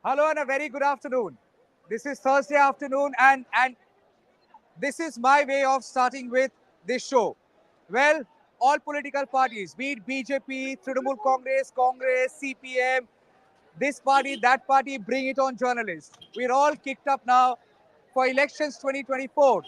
Hello and a very good afternoon. This is Thursday afternoon and this is my way of starting with this show. Well, all political parties, be it BJP, Trinamool Congress, Congress, CPM, this party, that party, bring it on journalists. We're all kicked up now for elections 2024.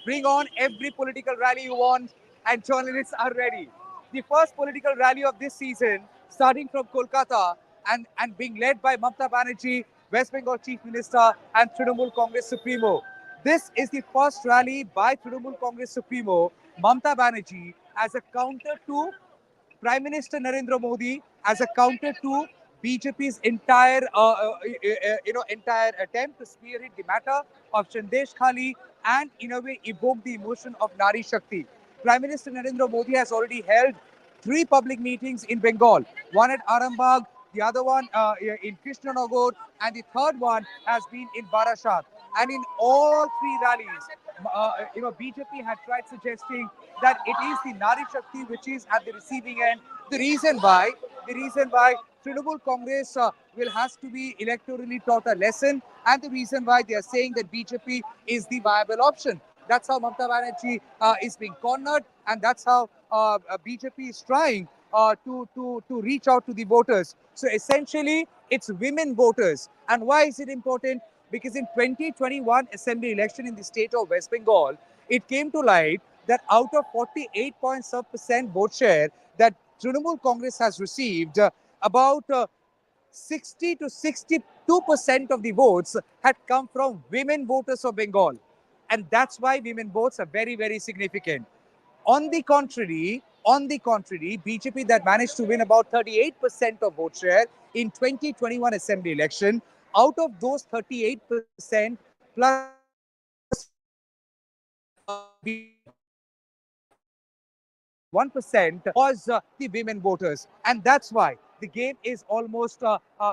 Bring on every political rally you want, and journalists are ready. The first political rally of this season, starting from Kolkata and being led by Mamata Banerjee, West Bengal Chief Minister, and Trinamool Congress Supremo. This is the first rally by Trinamool Congress Supremo, Mamata Banerjee, as a counter to Prime Minister Narendra Modi, as a counter to BJP's entire attempt to spearhead the matter of Sandeshkhali and in a way evoke the emotion of Nari Shakti. Prime Minister Narendra Modi has already held three public meetings in Bengal, one at Arambagh, the other one in Krishnanagar, and the third one has been in Barashat. And in all three rallies, BJP had tried suggesting that it is the Nari Shakti which is at the receiving end. The reason why Trinamool Congress will has to be electorally taught a lesson, and the reason why they are saying that BJP is the viable option. That's how Mamata Banerjee is being cornered, and that's how BJP is trying to reach out to the voters. So essentially, it's women voters. And why is it important? Because in 2021 assembly election in the state of West Bengal, it came to light that out of 48.7% vote share that Trinamool Congress has received, about 60 to 62% of the votes had come from women voters of Bengal. And that's why women votes are very, very significant. On the contrary, BJP that managed to win about 38% of vote share in 2021 assembly election, out of those 38% plus 1% was the women voters. And that's why the game is almost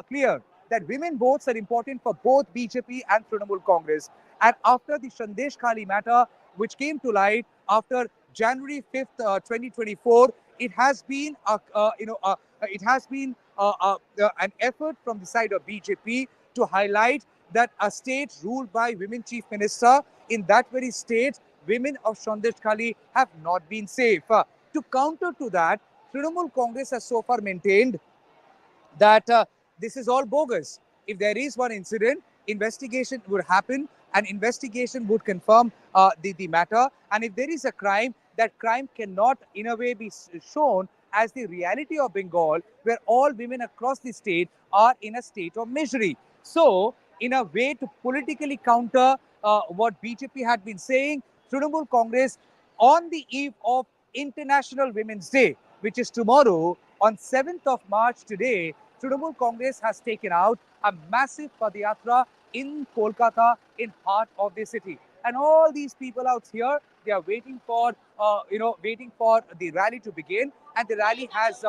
clear that women votes are important for both BJP and Trinamool Congress. And after the Sandesh Khali matter, which came to light after January 5th, 2024, it has been an effort from the side of BJP to highlight that a state ruled by women chief minister, in that very state, women of Sandeshkhali have not been safe. To counter to that, Trinamool Congress has so far maintained that this is all bogus. If there is one incident, investigation would happen, and investigation would confirm the matter. And if there is a crime, that crime cannot, in a way, be shown as the reality of Bengal, where all women across the state are in a state of misery. So, in a way to politically counter what BJP had been saying, Trinamool Congress, on the eve of International Women's Day, which is tomorrow, on 7th of March today, Trinamool Congress has taken out a massive Padayatra in Kolkata, in heart of the city. And all these people out here, they are waiting for the rally to begin, and the rally has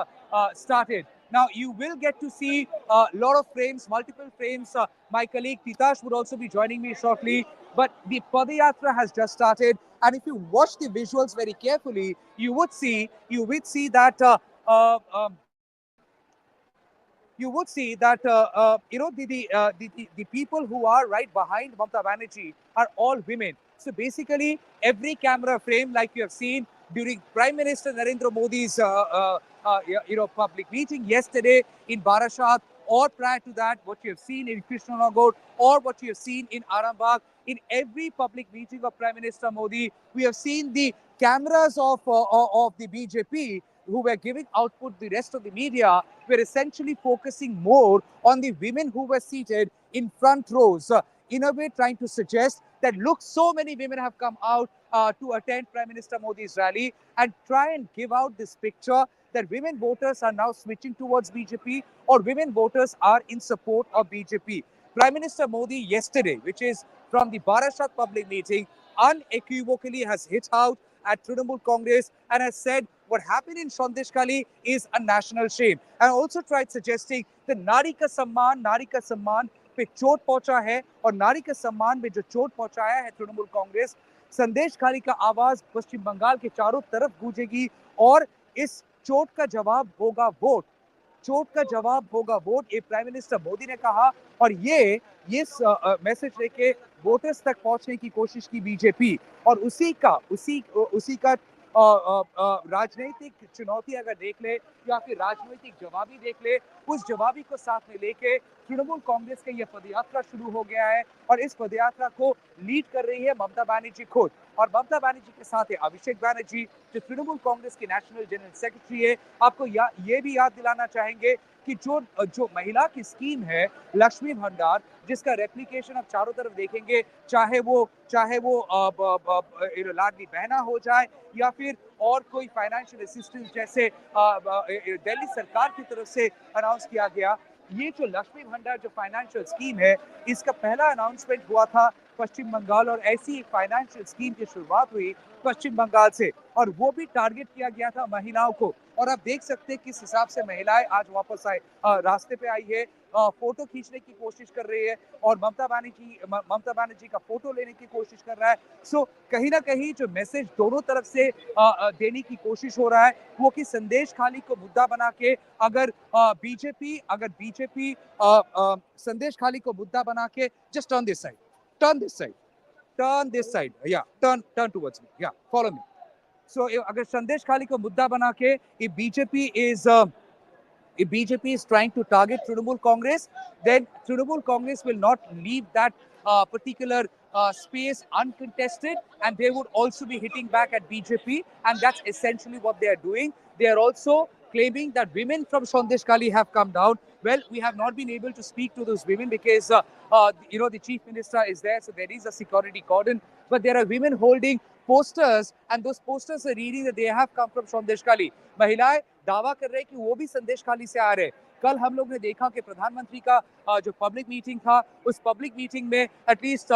started. Now, you will get to see a lot of frames, multiple frames. My colleague Titash would also be joining me shortly. But the Padayatra has just started, and if you watch the visuals very carefully, you would see that the people who are right behind Mamata Banerjee are all women. So basically, every camera frame, like you have seen during Prime Minister Narendra Modi's public meeting yesterday in Barashat, or prior to that, what you have seen in Krishnanagar, or what you have seen in Arambagh, in every public meeting of Prime Minister Modi, we have seen the cameras of the BJP who were giving output, the rest of the media were essentially focusing more on the women who were seated in front rows, in a way trying to suggest that, look, so many women have come out to attend Prime Minister Modi's rally, and try and give out this picture that women voters are now switching towards BJP, or women voters are in support of BJP. Prime Minister Modi yesterday, which is from the Barashat public meeting, unequivocally has hit out at Trinamool Congress and has said what happened in Sandeshkhali is a national shame, and also tried suggesting that नारी का सम्मान पे चोट पहुंचा है, और नारी का सम्मान में जो चोट पहुंचाया है तृणमूल कांग्रेस, संदेश खाली का आवाज पश्चिम बंगाल के चारों तरफ गूंजेगी, और इस चोट का जवाब होगा वोट. चोट का जवाब होगा वोट, ये प्राइम मिनिस्टर मोदी ने कहा। और ये मैसेज लेके वोटर्स तक पहुंचने की कोशिश की बीजेपी। और उसी का राजनीतिक चुनौती अगर देख ले या फिर राजनीतिक जवाबी देख ले, उस जवाबी को साथ में लेके तृणमूल कांग्रेस का ये पदयात्रा शुरू हो गया है। और इस पदयात्रा को लीड कर रही है ममता बनर्जी खुद। और ममता बनर्जी के साथ है अभिषेक बनर्जी, जो तृणमूल कांग्रेस के नेशनल जनरल सेक्रेटरी है। आपको ये भी याद दिलाना चाहेंगे कि जो जो महिला की स्कीम है लक्ष्मी भंडार, जिसका रेप्लिकेशन आप चारों तरफ देखेंगे, चाहे वो लाडली बहना हो जाए या फिर और कोई फाइनेंशियल असिस्टेंस जैसे दिल्ली सरकार की तरफ से अनाउंस किया गया। ये जो लक्ष्मी भंडार जो फाइनेंशियल स्कीम है, इसका पहला अनाउंसमेंट हुआ था पश्चिम बंगाल। और ऐसी एक फाइनेंशियल स्कीम की शुरुआत हुई पश्चिम बंगाल से, और वो भी टारगेट किया गया था महिलाओं को। और आप देख सकते हैं किस हिसाब से महिलाएं आज वापस आए, रास्ते पे आई है, फोटो खींचने की कोशिश कर रही है, और ममता बनर्जी का फोटो लेने की कोशिश कर रहा है। सो कहीं ना कहीं जो मैसेज दोनों तरफ से देने की कोशिश हो रहा है, वो कि संदेश खाली को मुद्दा बना के अगर बीजेपी संदेश खाली को मुद्दा बना के, just turn this side, turn this side, turn this side, या टर्न टुवर्ड्स मी, या फॉलो मी। सो अगर संदेश खाली को मुद्दा बना के BJP is if BJP is trying to target Trinamool Congress, then Trinamool Congress will not leave that particular space uncontested, and they would also be hitting back at BJP, and that's essentially what they are doing. They are also claiming that women from Sandeshkhali have come down. Well, we have not been able to speak to those women because the chief minister is there, so there is a security cordon. But there are women holding posters, and those posters are reading that they have come from Sandeshkhali. महिलाएं दावा कर रहे हैं कि वो भी संदेश खाली से आ रहे हैं। कल हम लोग ने देखा कि प्रधानमंत्री का जो पब्लिक मीटिंग था, उस पब्लिक मीटिंग में एटलीस्ट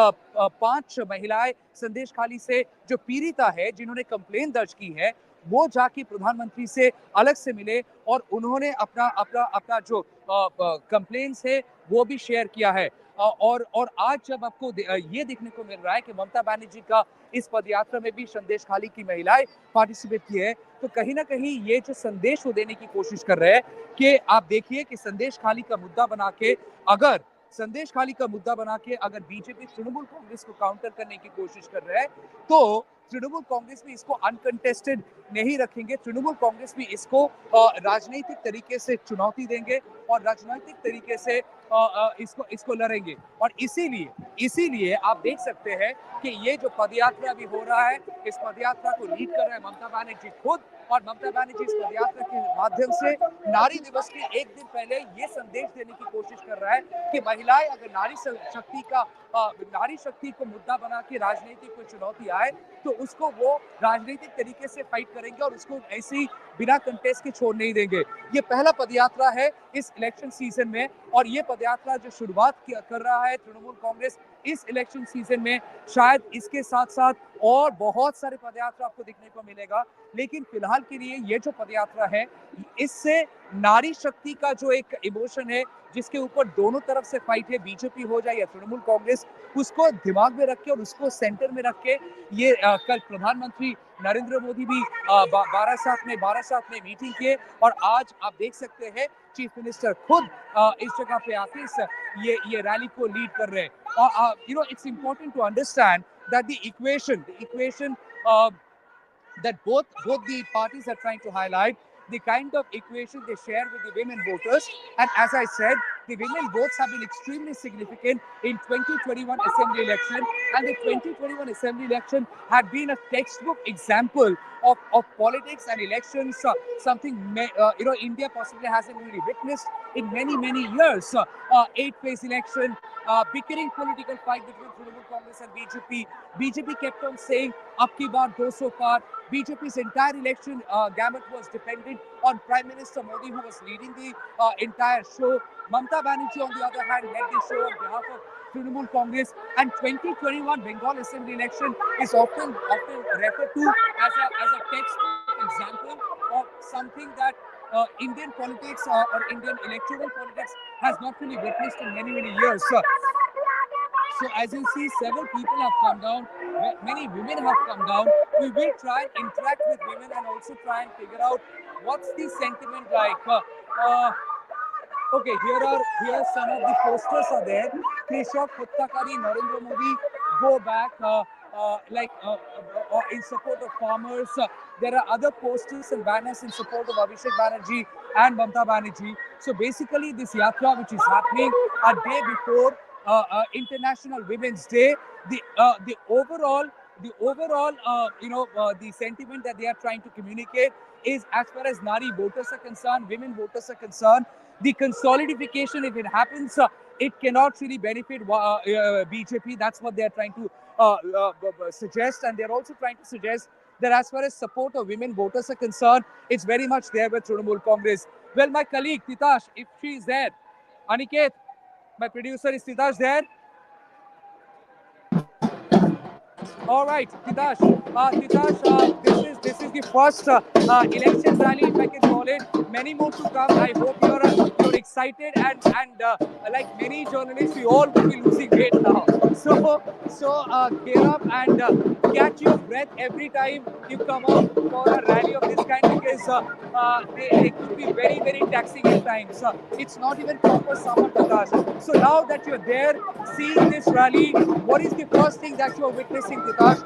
5 महिलाएं संदेश खाली से जो पीड़िता है, जिन्होंने कंप्लेन दर्ज की है, वो जाके प्रधानमंत्री से अलग से मिले और उन्होंने अपना अपना अपना जो कंप्लेन्स है वो भी शेयर किया है। और आज जब आपको ये देखने को मिल रहा है कि ममता बनर्जी का इस पदयात्रा में भी संदेश खाली की महिलाएं पार्टिसिपेट की है, तो कहीं ना कहीं ये जो संदेश वो देने की कोशिश कर रहे हैं कि आप देखिए कि संदेश खाली का मुद्दा बना के अगर बीजेपी तृणमूल कांग्रेस को काउंटर करने की कोशिश कर रहा है, तो तृणमूल कांग्रेस भी इसको अनकंटेस्टेड नहीं रखेंगे। तृणमूल कांग्रेस भी इसको राजनीतिक तरीके से चुनौती देंगे और राजनीतिक तरीके से इसको लड़ेंगे। और इसीलिए आप देख सकते हैं कि ये जो पदयात्रा अभी हो रहा है, इस पदयात्रा को लीड कर रहे हैं ममता बनर्जी खुद। और ममता बनर्जी इस पदयात्रा के माध्यम से नारी दिवस के एक दिन पहले ये संदेश देने की कोशिश कर रहा है कि महिलाएं अगर नारी शक्ति को मुद्दा बना के राजनीतिक कोई चुनौती आए, तो उसको वो राजनीतिक तरीके से फाइट करेंगे और उसको ऐसे ही बिना कंटेस्ट के छोड़ नहीं देंगे। ये पहला पदयात्रा है इस इलेक्शन सीजन में, और ये पदयात्रा जो शुरुआत कर रहा है तृणमूल कांग्रेस इस इलेक्शन सीजन में, शायद इसके साथ साथ और बहुत सारे पदयात्रा आपको दिखने को मिलेगा। लेकिन फिलहाल के लिए ये जो पदयात्रा है, इससे नारी शक्ति का जो एक इमोशन है, जिसके ऊपर दोनों तरफ से फाइट है, बीजेपी हो जाए या तृणमूल कांग्रेस, उसको दिमाग में रख के और उसको सेंटर में रख के ये कल प्रधानमंत्री नरेंद्र मोदी भी बारासात में मीटिंग किए। और आज आप देख सकते हैं चीफ मिनिस्टर खुद इस जगह पे आके ये रैली को लीड कर रहे हैं। और it's important to understand that the equation that both the parties are trying to highlight, the kind of equation they share with the women voters. And as I said, the women votes have been extremely significant in 2021 assembly election, and the 2021 assembly election had been a textbook example of politics and elections, something India possibly hasn't really witnessed in many years. 8-phase election, bickering political fight between Trinamool Congress and BJP. BJP kept on saying, "Ab ki baar 200 par." BJP's entire election gamut was dependent on Prime Minister Modi, who was leading the entire show. Mamata Banerjee, on the other hand, led the show on behalf of Trinamool Congress. And 2021 Bengal Assembly election is often referred to as a textbook example of something that Indian politics or Indian electoral politics has not really witnessed in many years. So as you see, several people have come down, many women have come down. We will try and interact with women and also try and figure out what's the sentiment like. Okay, here some of the posters are there. Krishok Huttakari, Narendra Modi, go back, in support of farmers. There are other posters and banners in support of Abhishek Banerjee and Mamata Banerjee. So basically, this yatra, which is happening a day before International Women's Day, the overall the sentiment that they are trying to communicate is, as far as Nari voters are concerned, women voters are concerned, the consolidification, if it happens, it cannot really benefit BJP. That's what they are trying to suggest, and they're also trying to suggest that as far as support of women voters are concerned, it's very much there with Trinamool Congress. Well, my colleague Titash, if she is there, Aniket, my producer, is Titash there? All right, Titash. This is the first election rally, if I can call it. Many more to come. I hope you're excited, and like many journalists, we all would be losing weight now. So gear up and catch your breath every time you come out for a rally of this kind, because they could be very taxing at times. It's not even proper summer, Titash. So now that you're there, seeing this rally, what is the first thing that you are witnessing, Titash?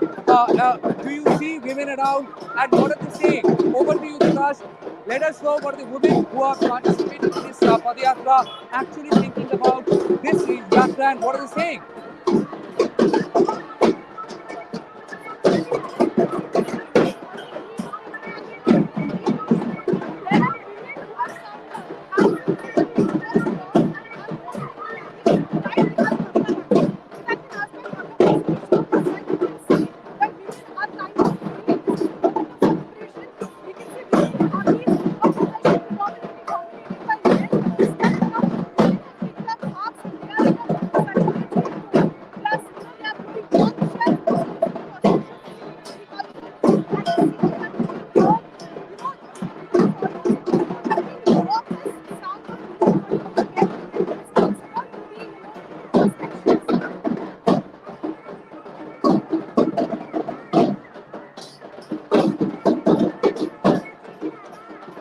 Do you see women around, and what are they saying? Over to you, Titash. Let us know what are the women who are participating in this Padayatra actually thinking about this yatra, and what are they saying?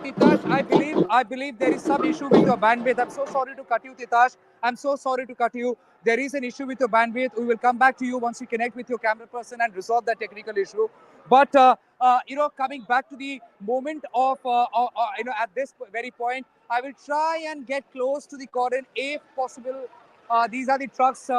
Titash, I believe there is some issue with your bandwidth. I'm so sorry to cut you, Titash. I'm so sorry to cut you. There is an issue with your bandwidth. We will come back to you once you connect with your camera person and resolve that technical issue. But coming back to the moment of at this very point, I will try and get close to the cordon if possible. These are the trucks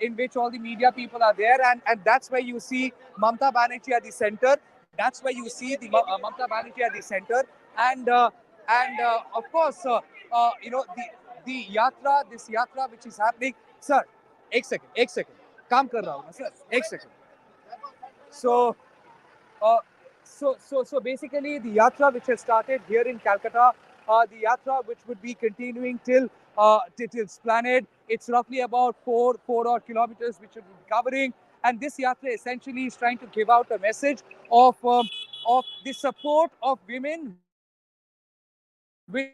in which all the media people are there, and that's where you see Mamata Banerjee at the center. That's where you see the Mamata Banerjee at the center, and of course, the yatra, this yatra which is happening. Sir, एक second, काम कर रहा हूँ ना sir, एक second. So uh, so basically, the yatra which has started here in Calcutta, the yatra which would be continuing till Esplanade. It's roughly about four odd kilometers which it will be covering, and this yatra essentially is trying to give out a message of the support of women, which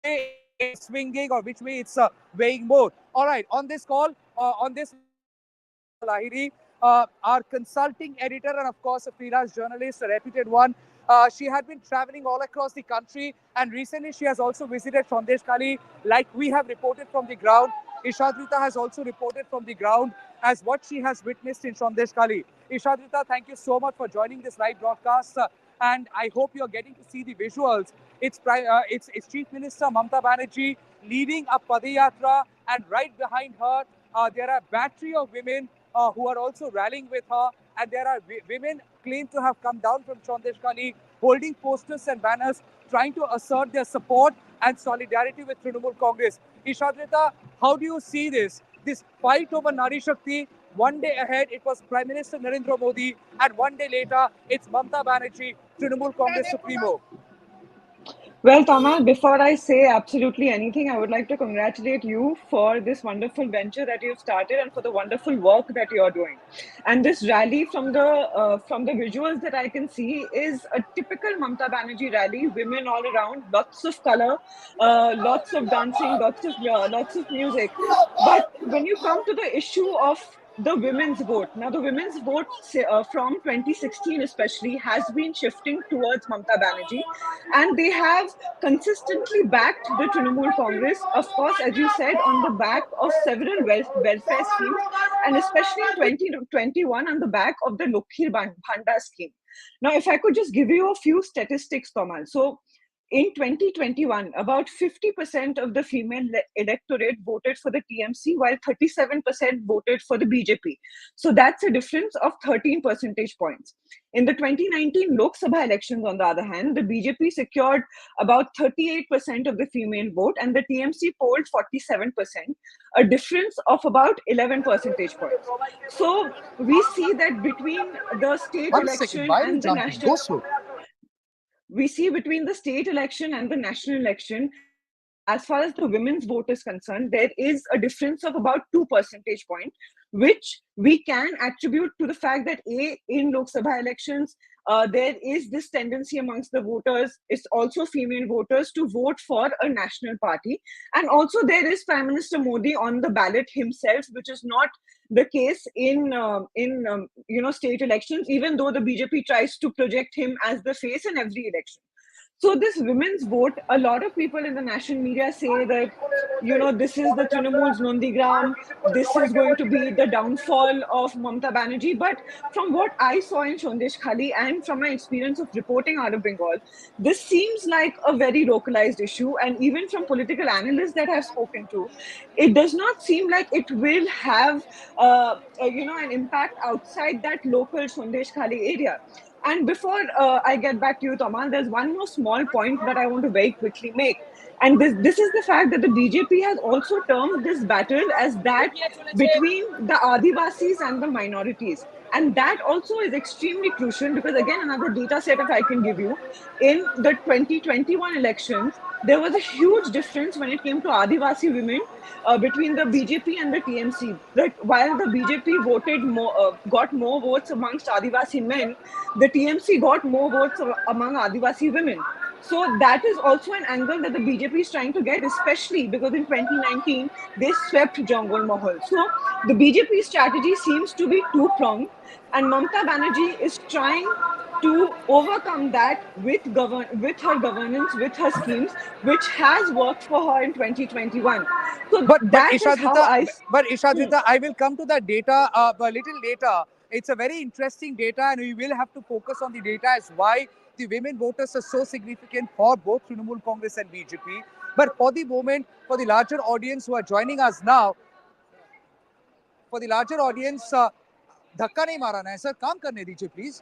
way it's swinging or which way it's weighing more. All right, on this call, Shakti Lahiri, our consulting editor and of course a freelance journalist, a reputed one. She had been traveling all across the country, and recently she has also visited Sandeshkhali, like we have reported from the ground. Ishadrita has also reported from the ground as what she has witnessed in Sandeshkhali. Ishadrita, thank you so much for joining this live broadcast, and I hope you're getting to see the visuals. It's Chief Minister Mamata Banerjee leading a Padayatra, and right behind her, there are a battery of women who are also rallying with her, and there are women claimed to have come down from Sandeshkhali holding posters and banners, trying to assert their support and solidarity with Trinamool Congress. Ishadrita, how do you see this? This fight over Nari Shakti, one day ahead it was Prime Minister Narendra Modi, and one day later it's Mamata Banerjee, Trinamool Congress Supremo. Well, Tamal, before I say absolutely anything, I would like to congratulate you for this wonderful venture that you've started and for the wonderful work that you're doing. And this rally, from the visuals that I can see, is a typical Mamata Banerjee rally. Women all around, lots of color, lots of dancing, lots of music. But when you come to the issue of the women's vote. Now, the women's vote from 2016 especially has been shifting towards Mamata Banerjee, and they have consistently backed the Trinamool Congress, of course, as you said, on the back of several welfare schemes, and especially in 2021 on the back of the Lokhir Bhanda scheme. Now, if I could just give you a few statistics, Tamal. So, in 2021, about 50% of the female electorate voted for the TMC, while 37% voted for the BJP. So that's a difference of 13 percentage points. In the 2019 Lok Sabha elections, on the other hand, the BJP secured about 38% of the female vote, and the TMC polled 47%, a difference of about 11 percentage points. So we see that between the state One second, election why are you and the jumping? national Go slow. we see between the state election and the national election, as far as the women's vote is concerned, there is a difference of about 2 percentage points, which we can attribute to the fact that in Lok Sabha elections, there is this tendency amongst the voters, it's also female voters, to vote for a national party. And also there is Prime Minister Modi on the ballot himself, which is not the case in state elections, even though the BJP tries to project him as the face in every election. So this women's vote, a lot of people in the national media say that, this is the Trinamool's Nondigram, this is going to be the downfall of Mamata Banerjee. But from what I saw in Sandeshkhali and from my experience of reporting out of Bengal, this seems like a very localized issue. And even from political analysts that I've spoken to, it does not seem like it will have, an impact outside that local Sandeshkhali area. And before I get back to you, Tamal, there's one more small point that I want to very quickly make. And this is the fact that the BJP has also termed this battle as that between the Adivasis and the minorities. And that also is extremely crucial because, again, another data set, if I can give you, in the 2021 elections, there was a huge difference when it came to Adivasi women between the BJP and the TMC. That while the BJP got more votes amongst Adivasi men, the TMC got more votes among Adivasi women. So that is also an angle that the BJP is trying to get, especially because in 2019 they swept Jongol Mahal. So the BJP strategy seems to be two-pronged, and Mamata Banerjee is trying to overcome that with her governance, with her schemes, which has worked for her in 2021. So But that is how I. Hmm. Ishadrita, I will come to that data a little later. It's a very interesting data, and we will have to focus on the data as why the women voters are so significant for both Trinamool Congress and BJP. But for the moment, for the larger audience who are joining us now, for the larger audience, धक्का नहीं मारना है sir, काम करने दीजिए please.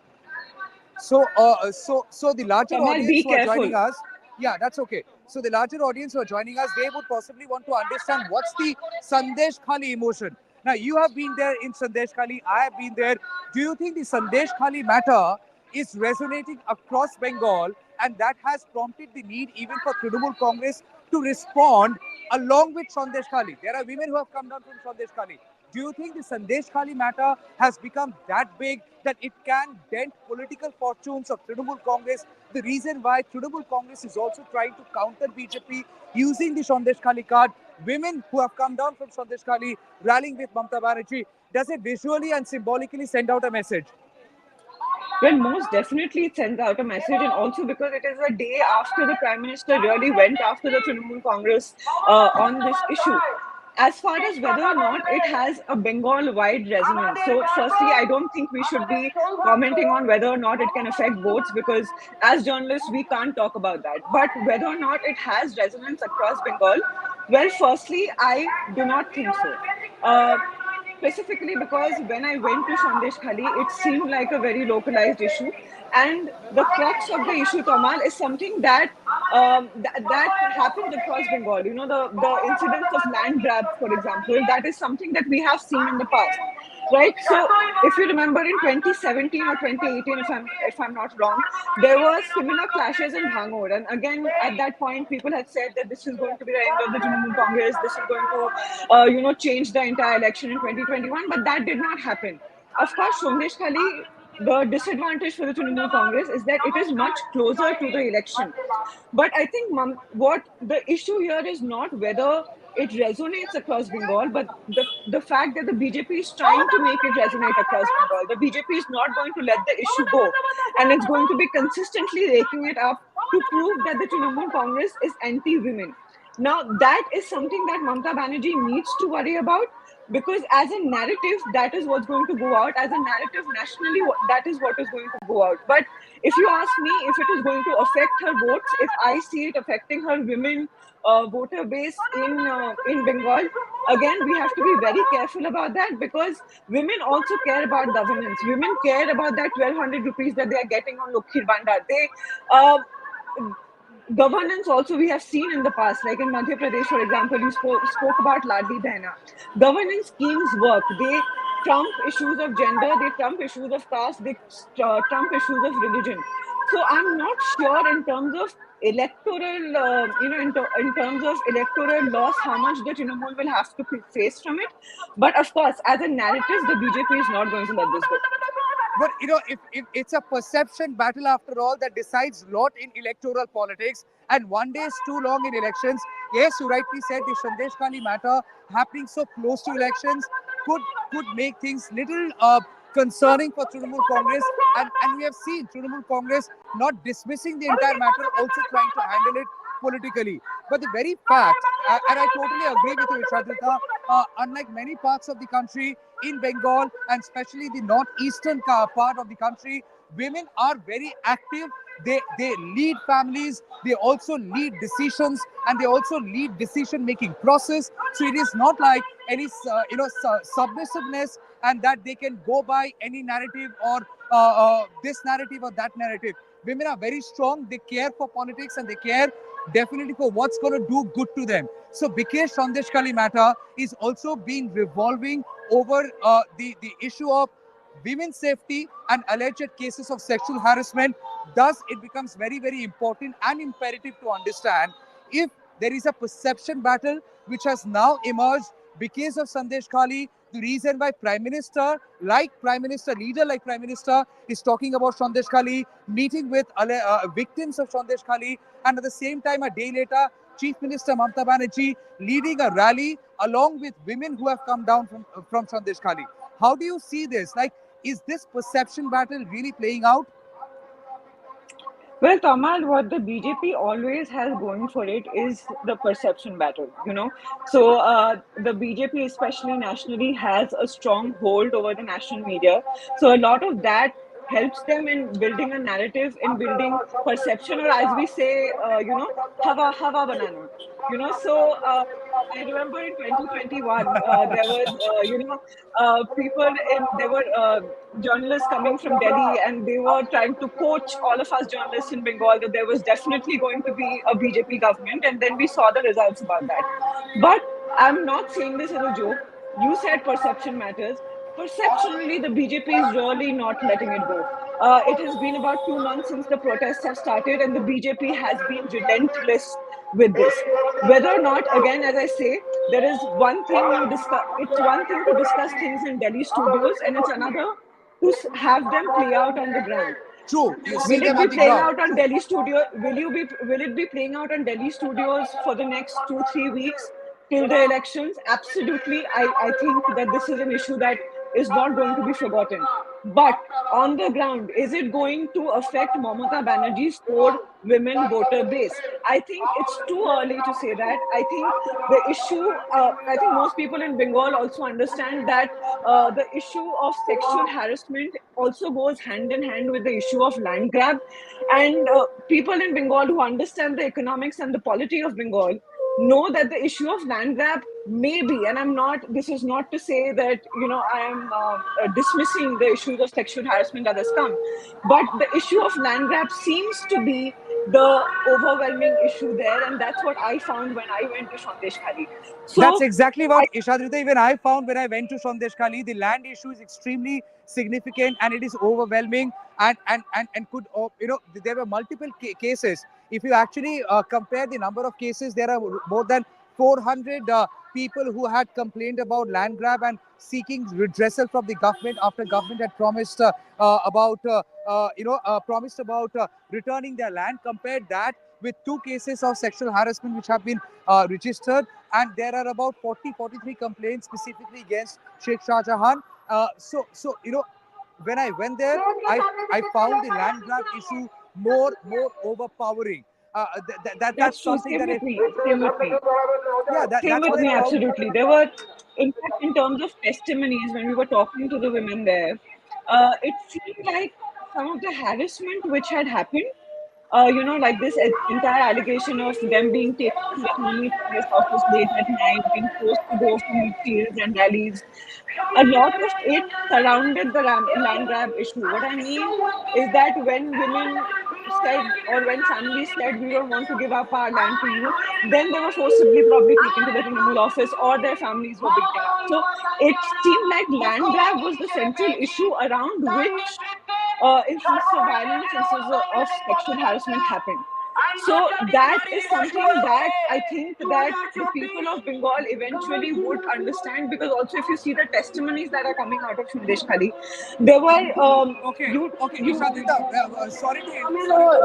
So the larger Tamal, audience be who are joining careful. us, yeah, that's okay. So the larger audience who are joining us, they would possibly want to understand what's the Sandesh Khali emotion. Now, you have been there in Sandesh Khali, I have been there. Do you think the Sandesh Khali matter is resonating across Bengal, and that has prompted the need even for Trinamool Congress to respond along with Sandesh Khali? There are women who have come down from Sandesh Khali. Do you think the Sandesh Khali matter has become that big that it can dent political fortunes of Trinamool Congress? The reason why Trinamool Congress is also trying to counter BJP using the Sandesh Khali card, women who have come down from Sandesh Khali rallying with Mamata Banerjee, does it visually and symbolically send out a message? Well, most definitely it sends out a message, and also because it is a day after the Prime Minister really went after the Trinamool Congress on this issue. As far as whether or not it has a Bengal wide resonance. So, firstly, I don't think we should be commenting on whether or not it can affect votes because, as journalists, we can't talk about that. But whether or not it has resonance across Bengal, well, firstly, I do not think so. Uh, Specifically because when I went to Sandeshkhali, it seemed like a very localized issue. And the crux of the issue, Tamal, is something that happens across Bengal. The incidents of land grabs, for example, that is something that we have seen in the past, right? So if you remember in 2017 or 2018, if I'm not wrong, there were similar clashes in Bhangur, and again at that point, people had said that this is going to be the end of the Trinamool Congress. This is going to, change the entire election in 2021, but that did not happen. Of course, Sondesh Khali, the disadvantage for the Trinamool Congress is that it is much closer to the election. But I think what the issue here is not whether it resonates across Bengal, but the fact that the BJP is trying to make it resonate across Bengal, the BJP is not going to let the issue go, and it's going to be consistently raking it up to prove that the Trinamool Congress is anti-women. Now, that is something that Mamata Banerjee needs to worry about, because as a narrative, that is what's going to go out. As a narrative nationally, that is what is going to go out. But if you ask me if it is going to affect her votes, if I see it affecting her women voter base in Bengal, again we have to be very careful about that, because women also care about governance. Women care about that 1,200 rupees that they are getting on Lokhir Bandar. They uh, governance also we have seen in the past, like in Madhya Pradesh, for example, you spoke about Ladli Behna. Governance schemes work. They trump issues of gender, they trump issues of caste, they trump issues of religion. So I'm not sure in terms of electoral, in terms of electoral loss, how much the Trinamool will have to face from it. But of course, as a narrative, the BJP is not going to let this go. But if it's a perception battle after all that decides a lot in electoral politics, and one day is too long in elections. Yes, you rightly said the Sandeshkhali matter happening so close to elections could make things little concerning for Trinamool Congress, and we have seen Trinamool Congress not dismissing the entire matter, also trying to handle it politically. But the very fact, and I totally agree with you, Ishadrita, unlike many parts of the country, in Bengal and especially the northeastern part of the country, women are very active. They lead families, they also lead decisions, and they also lead decision making process. So it is not like any submissiveness, and that they can go by any narrative or this narrative or that narrative. Women are very strong, they care for politics, and they care definitely for what's going to do good to them. So Bikesh Sandeshkhali matter is also being revolving over the issue of women's safety and alleged cases of sexual harassment. Thus, it becomes very, very important and imperative to understand if there is a perception battle which has now emerged because of Sandesh Khali. The reason why leader like Prime Minister is talking about Sandesh Khali, meeting with victims of Sandesh Khali, and at the same time, a day later, Chief Minister Mamata Banerjee leading a rally along with women who have come down from Sandesh Khali. How do you see this? Like, is this perception battle really playing out? Well, Tamal, what the BJP always has going for it is the perception battle, you know. So the BJP, especially nationally, has a strong hold over the national media. So a lot of that helps them in building a narrative, in building perception, or as we say, hawa banana. You know, so I remember in 2021, there was, people there were journalists coming from Delhi, and they were trying to coach all of us journalists in Bengal that there was definitely going to be a BJP government. And then we saw the results about that. But I'm not saying this as a joke. You said perception matters. Perceptionally, the BJP is really not letting it go. It has been about 2 months since the protests have started, and the BJP has been relentless with this. Whether or not, again, as I say, there is one thing you discuss. It's one thing to discuss things in Delhi studios, and it's another to have them play out on the ground. True, you see Will them it on be the playing ground. out on True. Delhi studio? Will it be playing out on Delhi studios for the next 2-3 weeks till the elections? Absolutely. I think that this is an issue that is not going to be forgotten. But on the ground, is it going to affect Mamata Banerjee's core women voter base? I think it's too early to say that. I think the issue, I think most people in Bengal also understand that the issue of sexual harassment also goes hand in hand with the issue of land grab. And people in Bengal who understand the economics and the polity of Bengal know that the issue of land grab may be, and I'm not, this is not to say that, I am dismissing the issues of sexual harassment that has come, but the issue of land grab seems to be the overwhelming issue there. And that's what I found when I went to Sandeshkhali. That's So exactly I what Ishadrita, even I found when I went to Sandeshkhali. The land issue is extremely significant and it is overwhelming, and could there were multiple cases. If you actually compare the number of cases, there are more than 400 people who had complained about land grab and seeking redressal from the government after government had promised promised about returning their land. Compared that with 2 cases of sexual harassment which have been registered, and there are about 43 complaints specifically against Sheikh Shah Jahan. So when I went there, I found the land grab issue more overpowering. That's That's true. something Same that with me. Same with me. Same that's with what I me, found. absolutely. There were, in fact, in terms of testimonies, when we were talking to the women there, it seemed like some of the harassment which had happened, like this entire allegation of them being taken to the Tamil Congress office late at night, being forced to go for meetings and rallies, a lot of it surrounded the land grab issue. What I mean is that when women said, or when families said, we don't want to give up our land to you, then they were forcibly probably taken to the Trinamool office, or their families were beaten up. So it seemed like land grab was the central issue around which instances of violence, instances of sexual harassment happened. So that is something that I think that the people of Bengal eventually would understand, because also if you see the testimonies that are coming out of Sandeshkhali, there were Okay, you okay, you Ishadita, sorry to interrupt you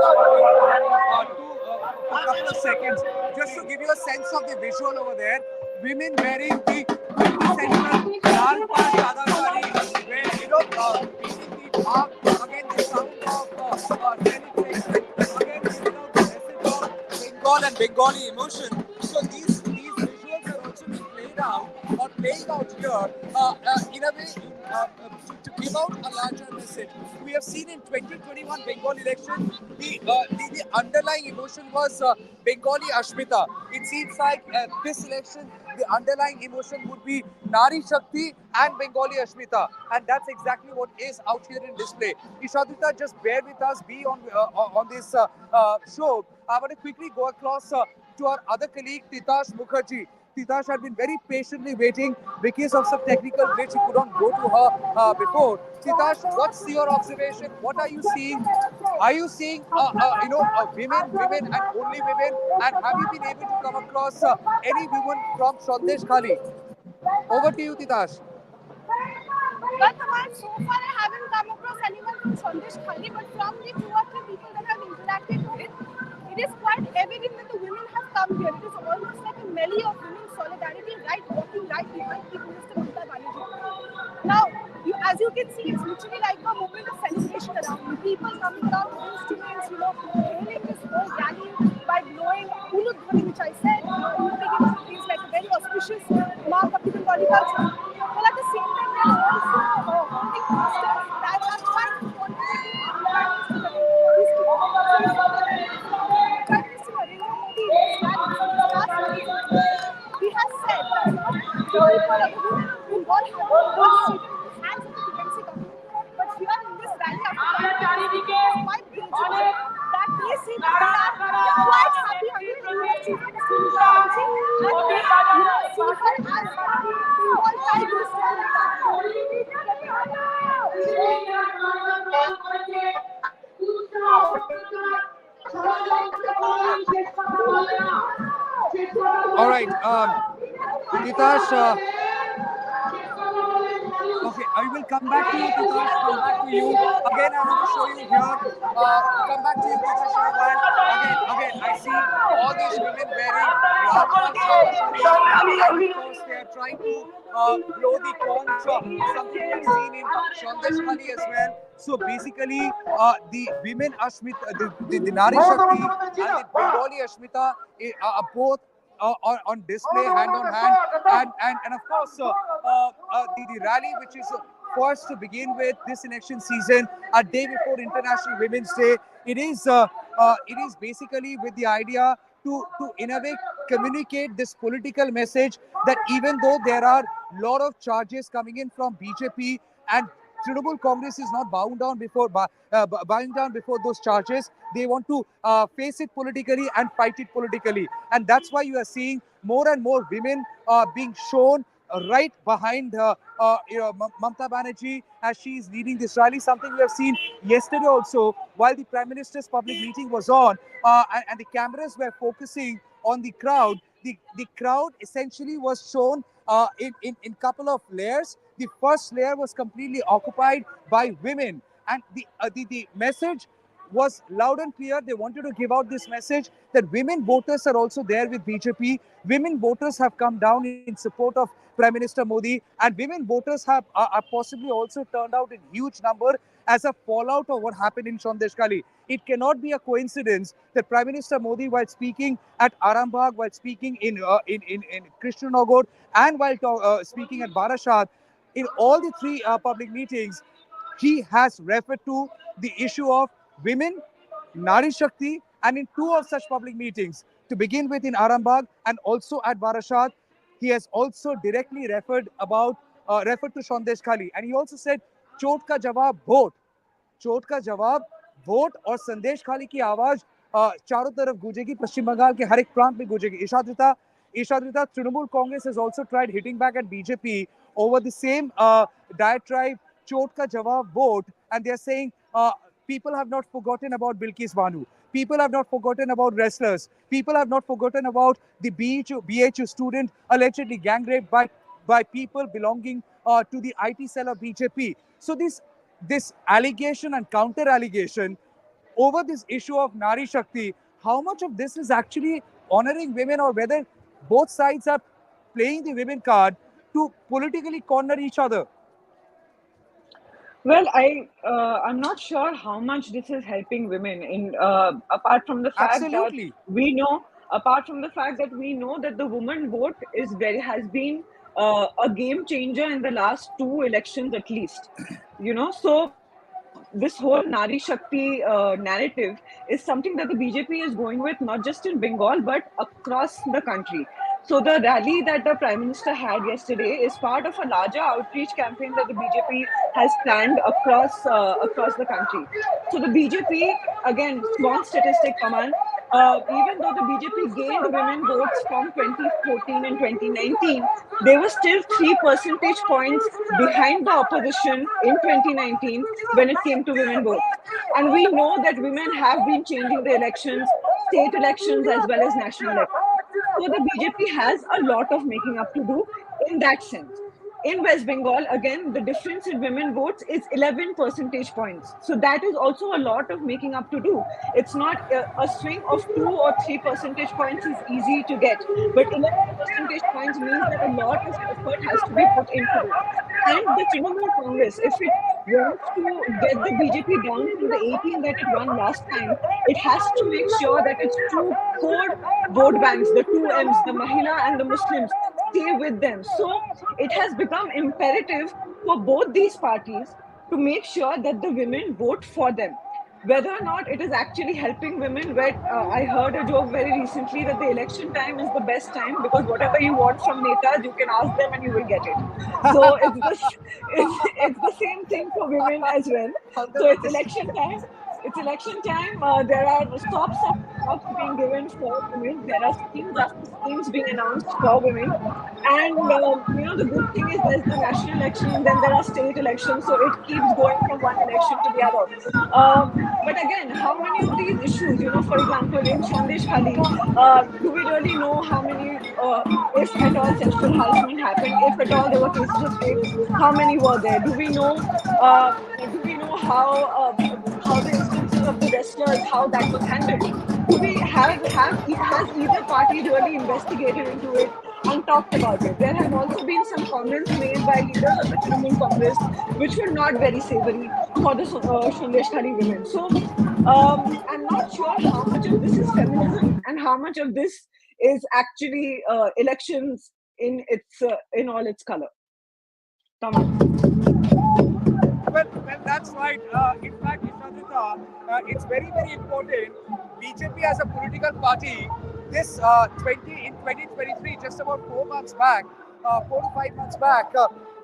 for a couple of seconds, just to give you a sense of the visual over there. Women wearing the quintessential lal pa sada sari, where beating the drum, again the sound of celebration, again giving out the message of Bengal and Bengali emotion. So these visuals are also being played out or playing out here in a way to give out a larger message. We have seen in 2021 Bengal election, the underlying emotion was Bengali Ashmita. It seems like this election, the underlying emotion would be Nari Shakti and Bengali Ashmita. And that's exactly what is out here in display. Ishadita, just bear with us, be on this show. I want to quickly go across to our other colleague, Titash Mukherjee. Titash had been very patiently waiting because of some technical glitch. He could not go to her before. Titash, what's your observation? What are you seeing? Are you seeing, women and only women? And have you been able to come across any women from Sandesh Khali? Over to you, Titash. Well, Tamal, so far I haven't come across anyone from Sandesh Khali, but from the 2 or 3 people that I've interacted with, it is quite evident that the women have come here. It is almost like a melee of women's solidarity, right, walking right behind Chief Minister Mamata Banerjee. Now, as you can see, it's literally like a moment of celebration around me. People coming down with instruments, hailing this whole rally by blowing Ulud Dhwani, which I said, Ulud is like a very auspicious mark of the Bengali culture. Well, at the same time, they are also holding posters that are quite contrary to Prime Minister Narendra Modi's scheme. So if you look at from Prime Minister Narendra Modi in his rallies, in his last rallies in Bengal, he has said that the people of the women of Bengal have been once cheated in the hands of the TMC government. But here in this rally, after coming to this meeting, it is quite legitimate that they say that they are quite happy under the rule of Chief Minister Mamata Banerjee, and they, see her as Bengal tigers to be made out. All right, Titash. Okay, I will come back to you, Titash. Come back to you. Again, I want to show you here. Come back to you, Titash, in a while. Again, I see all these women wearing lal pa sada saris, and of course, they are trying to blow the conch, something we have seen in Sandeshkhali as well. So basically, the women Ashmita, the Nari Shakti and the Bengali Ashmita are both on display hand on hand, and of course the rally, which is first to begin with this election season, a day before International Women's Day. It is basically with the idea to in a way communicate this political message that even though there are a lot of charges coming in from BJP, and Trinamool Congress is not bowing down before those charges. They want to face it politically and fight it politically, and that's why you are seeing more and more women being shown right behind Mamata Banerjee as she is leading this rally. Something we have seen yesterday also, while the Prime Minister's public meeting was on, and the cameras were focusing on the crowd. The crowd essentially was shown in couple of layers. The first layer was completely occupied by women, and the message was loud and clear. They wanted to give out this message that women voters are also there with BJP. Women voters have come down in support of Prime Minister Modi, and women voters are possibly also turned out in huge number as a fallout of what happened in Sandeshkhali. It cannot be a coincidence that Prime Minister Modi, while speaking at Arambagh, while speaking in Krishnanagar, and while speaking at Barashat, in all the three public meetings, he has referred to the issue of women, Nari Shakti, and in two of such public meetings, to begin with in Arambagh and also at Barashat, he has also directly referred to Sandesh Khali, and he also said, "Chot ka jawab bhot." चोट का जवाब vote और संदेश खाली की आवाज चारों तरफ गूंजेगी पश्चिम बंगाल के हर एक प्रांत में गूंजेगी ईशाद्रिता Trinamool Congress has also tried hitting back at BJP over the same diatribe चोट का जवाब vote and they are saying people have not forgotten about Bilkis Banu. People have not forgotten about wrestlers. People have not forgotten about the BHU student allegedly gang raped by people belonging to the IT cell of BJP. So this allegation and counter allegation over this issue of Nari Shakti, how much of this is actually honoring women or whether both sides are playing the women card to politically corner each other? Well, I'm not sure how much this is helping women. In apart from the fact that Absolutely. we know, apart from the fact that we know that the woman vote is very has been a game changer in the last two elections at least. So this whole Nari Shakti narrative is something that the BJP is going with not just in Bengal but across the country. So the rally that the Prime Minister had yesterday is part of a larger outreach campaign that the BJP has planned across the country. So the BJP, again, small statistic, Tamal, even though the BJP gained women votes from 2014 and 2019, they were still 3 percentage points behind the opposition in 2019 when it came to women votes. And we know that women have been changing the elections, state elections as well as national elections. So the BJP has a lot of making up to do in that sense. In West Bengal, again, the difference in women votes is 11 percentage points. So that is also a lot of making up to do. It's not a swing of 2 or 3 percentage points is easy to get, but 11 percentage points means that a lot of effort has to be put into this. And the Trinamool Congress, if it wants to get the BJP down from the 18 that it won last time, it has to make sure that its two core vote banks, the two M's, the Mahila and the Muslims, stay with them. So it has become imperative for both these parties to make sure that the women vote for them. Whether or not it is actually helping women, where I heard a joke very recently that the election time is the best time because whatever you want from netas, you can ask them and you will get it. So it's the same thing for women as well. So it's 100%. election time. It's election time. There are stops of jobs being given for women. There are schemes after schemes being announced for women. And the good thing is there's the national election and then there are state elections. So it keeps going from one election to the other. But again, how many of these issues, for example, in Sandesh Khali, do we really know how many, if at all, sexual harassment happened? If at all there were cases of rape, how many were there? Do we know how the instances of the wrestlers, how that was handled? Do we has either party really investigated into it and talked about it? There have also been some comments made by leaders of the Trinamool Congress which were not very savory for the Sandeshkhali women. So I'm not sure how much of this is feminism and how much of this is actually elections in all its color. Tamal. Well, that's right. In fact, Ishadita, it's very, very important. BJP as a political party, this 2023, just about 4 months back, 4 to 5 months back,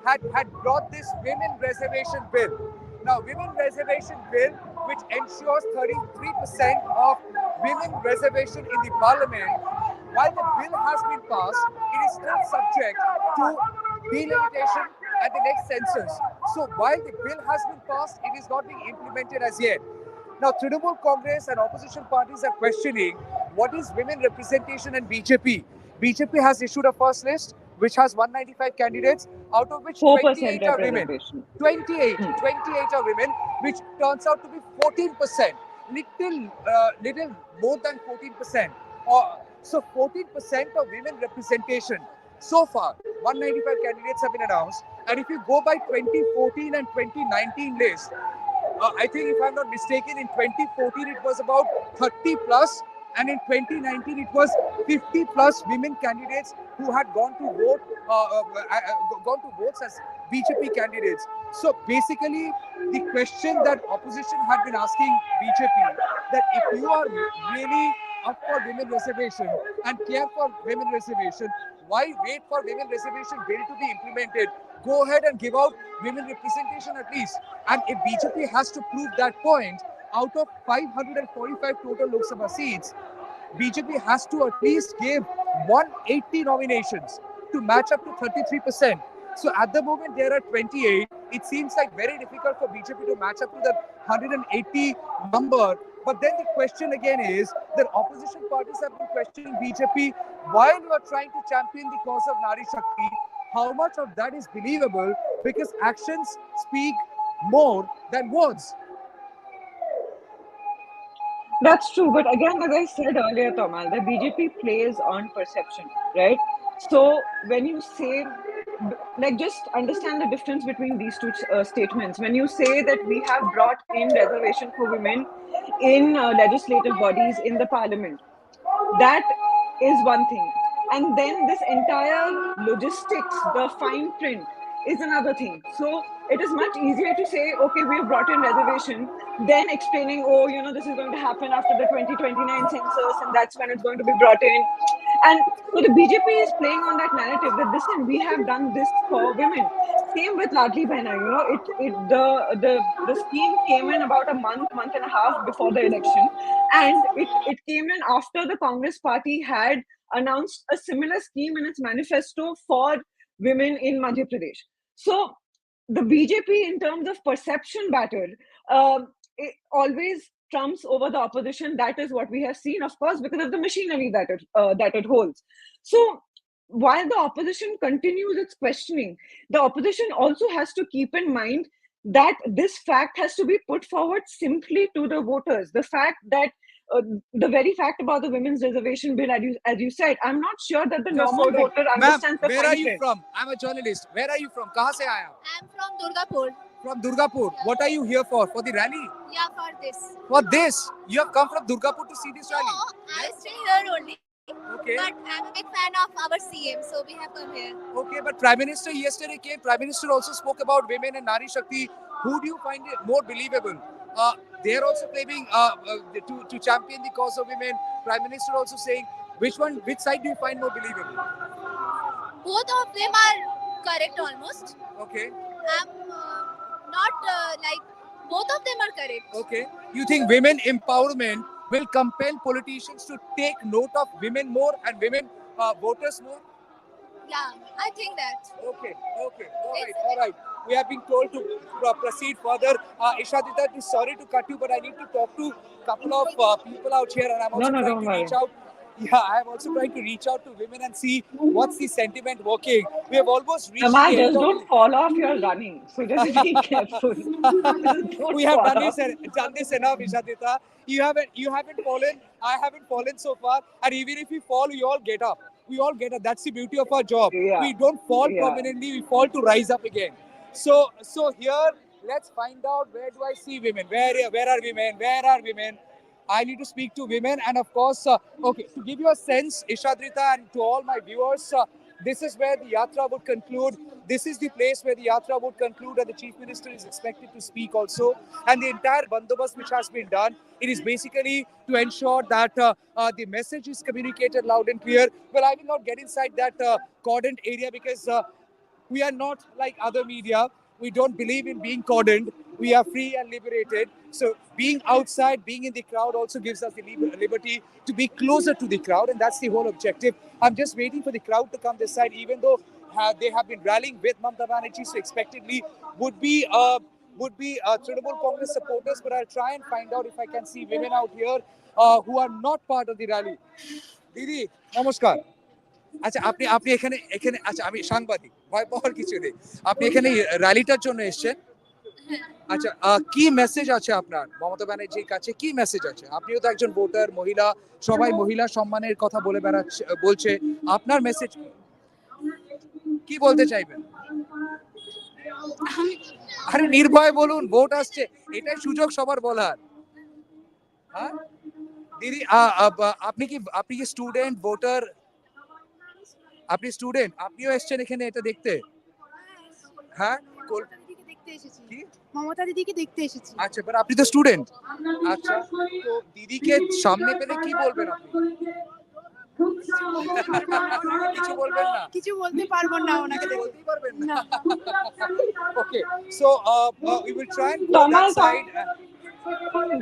had brought this women reservation bill. Now, women reservation bill, which ensures 33% of women reservation in the parliament, while the bill has been passed, it is still subject to delimitation at the next census. So while the bill has been passed, it is not being implemented as yet. Now, Trinamool Congress and opposition parties are questioning what is women representation in BJP. BJP has issued a first list which has 195 candidates, out of which 4% 28 are women. representation. 28 are women, which turns out to be 14%, little more than 14%. So 14% of women representation so far. 195 candidates have been announced, and if you go by 2014 and 2019 list, I think if I'm not mistaken, in 2014 it was about 30 plus, and in 2019 it was 50 plus women candidates who had gone to gone to votes as BJP candidates. So basically, the question that opposition had been asking BJP, that if you are really up for women reservation and care for women reservation, why wait for women reservation bill to be implemented? Go ahead and give out women representation at least. And if BJP has to prove that point, out of 545 total Lok Sabha seats, BJP has to at least give 180 nominations to match up to 33%. So at the moment there are 28. It seems like very difficult for BJP to match up to that 180 number. But then the question again is that opposition parties have been questioning BJP while you are trying to champion the cause of Nari Shakti. How much of that is believable? Because actions speak more than words. That's true, but again, as I said earlier, Tamal, the BJP plays on perception, right? So when you say, like, just understand the difference between these two statements. When you say that we have brought in reservation for women in legislative bodies in the parliament, that is one thing. And then this entire logistics, the fine print, is another thing. So it is much easier to say, okay, we have brought in reservation, than explaining, oh, this is going to happen after the 2029 census, and that's when it's going to be brought in. And so the BJP is playing on that narrative that, listen, we have done this for women. Same with Ladli Behna, the scheme came in about a month and a half before the election, and it came in after the Congress party had announced a similar scheme in its manifesto for women in Madhya Pradesh. So the BJP, in terms of perception battle, it always trumps over the opposition. That is what we have seen, of course, because of the machinery that it holds. So while the opposition continues its questioning, the opposition also has to keep in mind that this fact has to be put forward simply to the voters. The fact that the very fact about the women's reservation bill, as you said, I'm not sure that the Just normal hold on. voter Ma'am, understands the where are fine you print. from? I'm a journalist. Where are you from? Kahan se aaya? I'm from Durgapur. From Durgapur. What are you here for? For the rally? Yeah, for this. For this? You have come from Durgapur to see this rally? No, I stay here only. Okay. But I'm a big fan of our CM, so we have come here. Okay, but Prime Minister yesterday came. Prime Minister also spoke about women and Nari Shakti. Who do you find it more believable? They are also claiming to champion the cause of women. Prime Minister also saying, which side do you find more believable? Both of them are correct almost. Okay. I'm not both of them are correct. Okay. You think women empowerment will compel politicians to take note of women more and women voters more? Yeah, I think that. Okay. All right. We have been told to proceed further. Ishadita, sorry to cut you, but I need to talk to a couple of people out here, and I'm also No, trying don't to worry. reach out. Yeah, I'm also trying to reach out to women and see what's the sentiment working. We have almost reached Tamal, the end just of don't fall off your running. So just be careful. Just don't we have fall done off. this enough, Ishadita. You haven't fallen. I haven't fallen so far. And even if we fall, we all get up. We all get up. That's the beauty of our job. Yeah. We don't fall Yeah. permanently. We fall to rise up again. So here, let's find out, where do I see women? Where are women? Where are women? I need to speak to women, and of course, okay, to give you a sense, Ishadrita, and to all my viewers, this is where the yatra would conclude. This is the place where the yatra would conclude, and the chief minister is expected to speak also. And the entire bandobast which has been done, it is basically to ensure that the message is communicated loud and clear. Well, I will not get inside that cordoned area because we are not like other media. We don't believe in being cordoned. We are free and liberated. So being outside, being in the crowd also gives us the liberty to be closer to the crowd. And that's the whole objective. I'm just waiting for the crowd to come this side, even though they have been rallying with Mamata Banerjee. So expectedly would be Trinamool Congress supporters. But I'll try and find out if I can see women out here who are not part of the rally. Didi, namaskar. আচ্ছা আপনি আপনি এখানে আচ্ছা আমি সাংবাদিক ভয় পাওয়ার কিছু নেই আপনি এখানে র্যালিটার জন্য এসেছেন আচ্ছা, কি মেসেজ আছে আপনার মমতা ব্যানার্জির কাছে? কি মেসেজ আছে? আপনিও তো একজন ভোটার, মহিলা, সবাই মহিলা সম্মানের কথা বলে বেড়াচ্ছে, বলছে। আপনার মেসেজ কি বলতে চাইবেন? আরে নির্ভয় বলুন, ভোট আসছে, এটাই সুযোগ সবার বলার। হ্যাঁ দিদি, আপনি কি স্টুডেন্ট, ভোটার? আপনি স্টুডেন্ট, আপনিও এসেছেন এখানে এটা দেখতে? হ্যাঁ, মমতা দিদিকে দেখতে এসেছি। কি? মমতা দিদিকে দেখতে এসেছি। আচ্ছা, বাট আপনি তো স্টুডেন্ট। আচ্ছা, তো দিদিকে সামনে পেলে কি বলবেন আপনি? কিছু বলবেন না? কিছু বলতে পারবো না ওনাকে দেখে। বলতেই পারবেন না? না। Okay, so we will try and go that Tamal, side.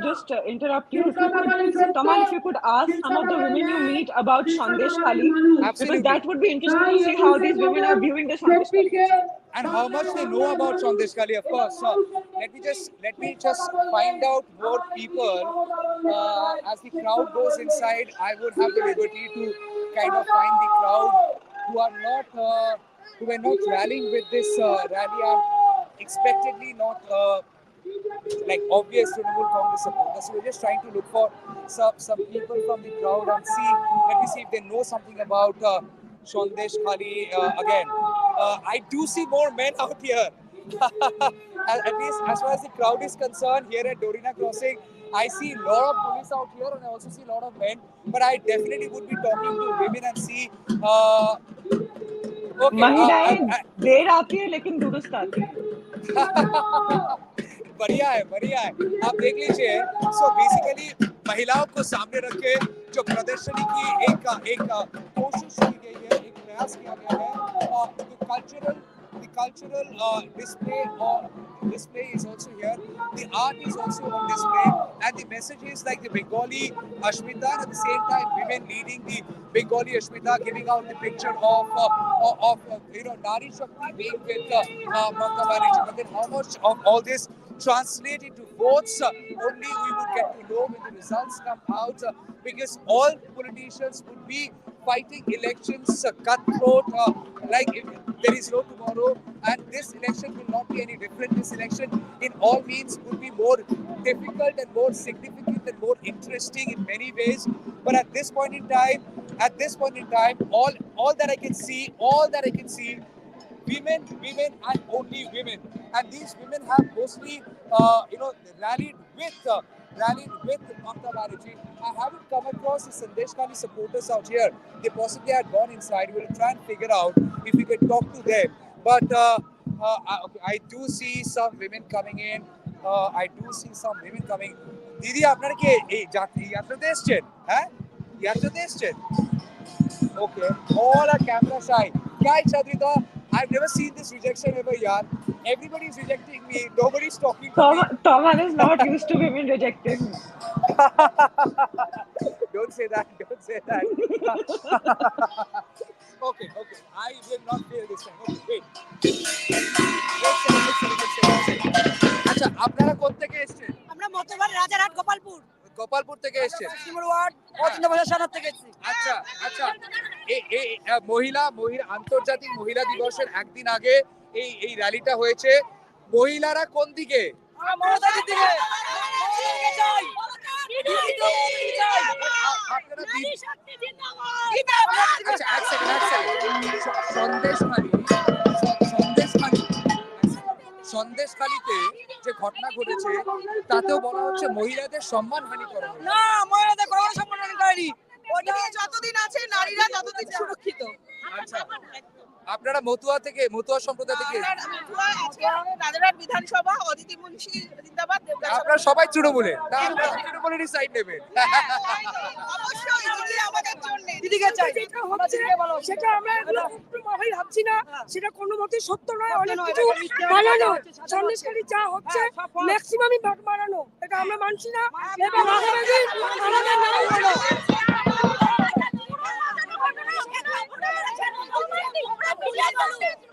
just interrupt you. If you could, Tamal, if you could ask some of the women you meet about Sandeshkhali, because Absolutely. that would be interesting to see how these women are viewing the Sandeshkhali. And how much they know about Sandeshkhali, of course. Let me just find out more people. As the crowd goes inside, I would have the liberty to kind of find the crowd who are not who were not rallying with this rally, are expectedly not like obvious Trinamool Congress supporters. So we're just trying to look for some people from the crowd and see. Let me see if they know something about Sandeshkhali again. I do see more men out here. At least as far as the crowd is concerned, here at Dorina Crossing, I see a lot of police out here, and I also see a lot of men. But I definitely would be talking to women and see. Okay. महिलाएं देर आती है लेकिन दुरुस्त आती है. बढ़िया है, बढ़िया है. आप देख लीजिए. सो बेसिकली महिलाओं को सामने रख के जो प्रदर्शनी की एक कोशिश की गई है, एक प्रयास किया गया है. The cultural display is also here. The art is also on display, and the message is like the Bengali Ashmita, and at the same time women leading the Bengali Ashmita, giving out the picture of Nari Shakti being with Mamata Banerjee. But then how much of all this translate into votes, only we would get to know when the results come out, because all politicians would be fighting elections cutthroat, like if there is no tomorrow, and this election will not be any different. This election in all means would be more difficult and more significant and more interesting in many ways. But at this point in time, all that I can see, women and only women, and these women have mostly rallied with Mamata Banerjee. I haven't come across the Sandeshkhali supporters out here. They possibly had gone inside. We'll try and figure out if we can talk to them. But I do see some women coming in. দিদি, আপনারা কি এই যাত্রাতে এসছেন? হ্যাঁ, যাত্রাতে এসছেন? Okay, all are camera shy. Kya hai Chadrita? I've never seen this rejection ever, yaar. Everybody's rejecting me. Nobody's talking to me. Tamal is not used to women rejecting him. Don't say that. Okay. I will not fail this time. Okay, wait. আচ্ছা, আপনারা কোথা থেকে এসেছেন? আমরা মতবার রাজারহাট গোপালপুর থেকে এসেছেন। Word থেকে এসেছি। আচ্ছা, এই মহিলা আন্তর্জাতিক মহিলা দিবসের একদিন আগে এই র্যালিটা হয়েছে। মহিলারা কোন দিকে? মমতা দিদিকে চাই। আপনারা নারী শক্তি জিন্দাবাদ। আচ্ছা, এক সেকেন্ড। সন্দেশখালীতে যে ঘটনা ঘটেছে, তাতেও বলা হচ্ছে মহিলাদের সম্মানহানি করা হয়েছে। না, মহিলাদের কোনো সম্মান করেনি। ওটা যতদিন আছে নারীরা ততদিন সুরক্ষিত। আচ্ছা, আপনারা মতুয়া সম্প্রদায় থেকে? রাজারহাট বিধানসভা, অদিতি মুন্সি জিন্দাবাদ। আপনারা সবাই তৃণমূলের? তৃণমূলেরই সাইড নেবেন? অবশ্যই দিদি আমাদের জন্য। দিদিকে চাই। সেটা আমরা ভাবছি না, সেটা কোনো মতেই সত্য নয়। অনেক কিছু বানানো, সন্দেশখালী যা হচ্ছে ম্যাক্সিমামই বানানো, এটা আমরা মানছি না। এবং আগামী আমাদের নাম হলো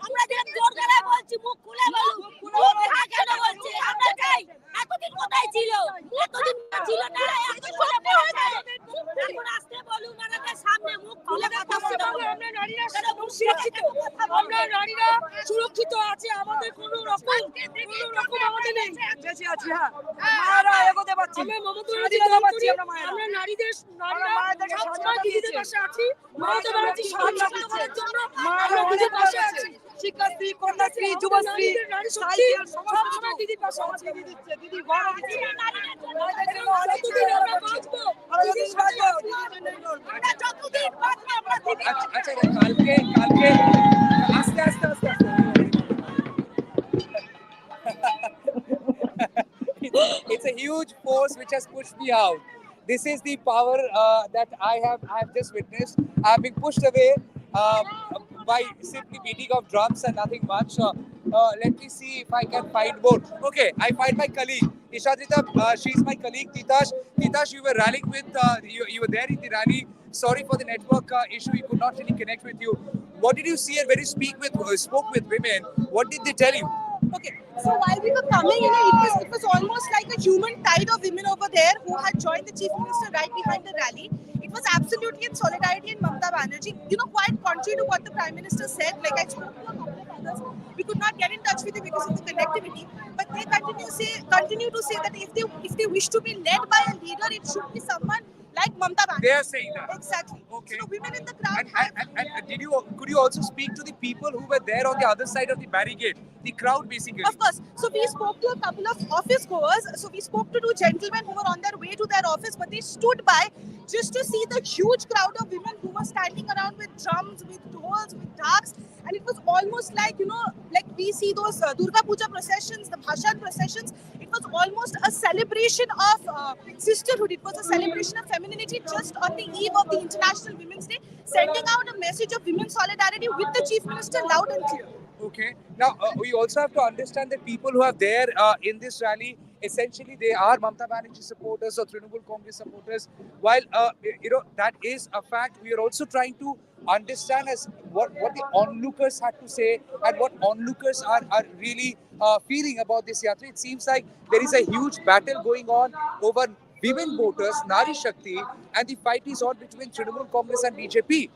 আমরা যে জোর গলায় বলছি, মুখ খুলে বলুন, কেন বলছি? আমরা চাই। এতদিন কোথায় ছিল? এতদিন ছিল না, এখন আসতে বলুন, আমাদের সামনে মুখ খুলে কথা বলুন। আমরা নারীরা সুরক্ষিত, আমরা আমরা নারীরা সুরক্ষিত আছে, আমাদের কোনো রকম আমাদের নেই। বেঁচে আছি, হ্যাঁ মায়েরা এগোতে পারছি, আমরা মমতা স্বাধীনতা পাচ্ছি আমরা মায়েরা। আমরা নারীদের আমরা মায়েদেরকে সবসময় স্বাধীনতা দিদিদের দিয়েছে। পাশে আছি। মমতা ব্যানার্জি সাহায্য করার জন্য মায়েরা আমরা অনেক দিদির পাশে ভালো আছি। আছে। শিক্ষাশ্রী, কন্যাশ্রী, যুবশ্রী, নারী শক্তি সাইকেল, সমস্ত সবসময় কিছু দিদির পাশে আছে। দিদি দিচ্ছে, দিদি ঘর দিচ্ছে। মায়েদের জন্য অনেক যতদিন ছেলেরা আমরা করছে। বাঁচবো, আমরা দিদির যতদিন সাথে বাঁচবো, আছি। দিদির জন্যই লড়বো। আমরা যতদিন বাঁচবো আমরা দিদি আচ্ছা কালকে আস্তে আস্তে আস্তে আস্তে it's a huge force which has pushed me out. This is the power that I have just witnessed. I have been pushed away uh, by simply beating of drums and nothing much. Let me see if I can find more. Okay, I find my colleague Ishadrita. She's my colleague Titash, you were rallying with you were there in the rally. Sorry for the network issue. We could not really connect with you. What did you see and when you spoke with women? What did they tell you? Okay, so while we were coming, it was almost like a human tide of women over there who had joined the chief minister right behind the rally. It was absolutely in solidarity in Mamata Banerjee. Quite contrary to what the prime minister said. Like I spoke to a couple of others, we could not get in touch with you because of the connectivity. But they continue to say that if they wish to be led by a leader, it should be someone like Mamata Banerjee. They are saying that. Exactly. Okay. So the women in the crowd And could you also speak to the people who were there on the other side of the barricade, the crowd basically? Of course. So we spoke to a couple of office goers. So we spoke to two gentlemen who were on their way to their office, but they stood by just to see the huge crowd of women who were standing around with drums, with dolls, with darks. And it was almost like, like we see those Durga Puja processions, the Bhashan processions. It was almost a celebration of sisterhood. It was a celebration of femininity just on the eve of the International Women's Day, sending out a message of women's solidarity with the Chief Minister loud and clear. Okay. Now, we also have to understand that people who are there in this rally, essentially they are Mamata Banerjee supporters or Trinamool Congress supporters. While, that is a fact, we are also trying to understand as what the onlookers had to say and what onlookers are really feeling about this yatra. It seems like there is a huge battle going on over women voters, Nari Shakti, and the fight is on between Trinamool Congress and BJP.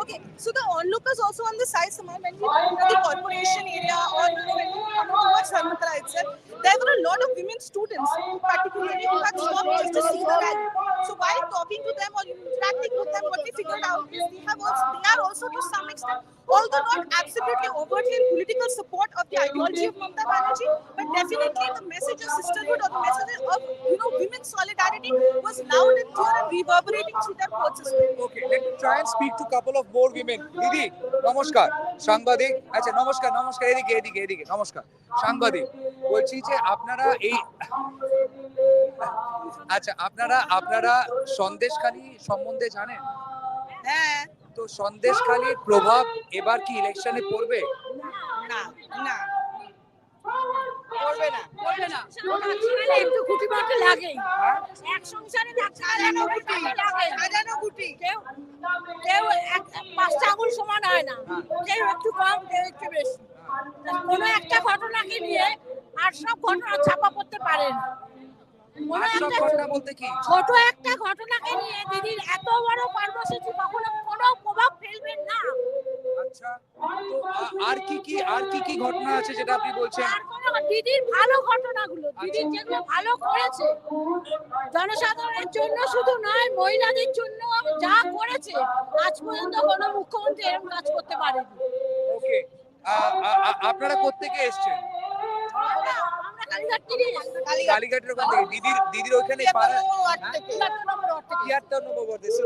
Okay, so the onlookers also on the side, Samal, when we went to the corporation area or when we come towards Mamata itself, there were a lot of women students, particularly who had stopped just to see the rally. So while talking to them or interacting with them, what we figured out is they are also to some extent, although not absolutely overtly in political support of the ideology of Mamata Banerjee, but definitely the message of sisterhood or the message of women's solidarity was loud and clear and reverberating through their quotes as well. Okay, let me try and speak to a couple of more women. Didi, নমস্কার সাংবাদিক। আচ্ছা নমস্কার এদিকে নমস্কার সাংবাদিক। বলছি যে আপনারা এই আচ্ছা আপনারা সন্দেশখালী সম্বন্ধে জানেন? হ্যাঁ, তো সন্দেশখালীর প্রভাব এবার কি ইলেকশনে পড়বে? না না করবে না। একটু খুঁটি মারতে লাগেই। এক সংসারে সাজানো গুটি কেউ পাঁচটা আঙুল সমান হয় না, কেউ একটু কম, কেউ একটু বেশি। কোনো একটা ঘটনাকে নিয়ে আর সব ঘটনা ছাপা পড়তে পারে না। আর সব ঘটনা বলতে কি? ছোট একটা ঘটনাকে নিয়ে দিদির এত বড় কর্মসূচি কখনো কোনো প্রভাব ফেলবেন না। আচ্ছা, তো আর কি ঘটনা আছে যেটা আপনি বলছেন? দিদির ভালো ঘটনাগুলো, দিদির যেগুলো ভালো করেছে জনসাধারণের জন্য শুধু নয়, মহিলাদের জন্য যা করেছে আজ পর্যন্ত কোনো মুখ্যমন্ত্রী এরকম কাজ করতে পারেনি। ওকে, আপনারা কোত্থেকে এসেছেন? আমরা কালীঘাট থেকে কালীঘাটের ওখান থেকে। দিদির ওখানে পাড়া 73 number ward. So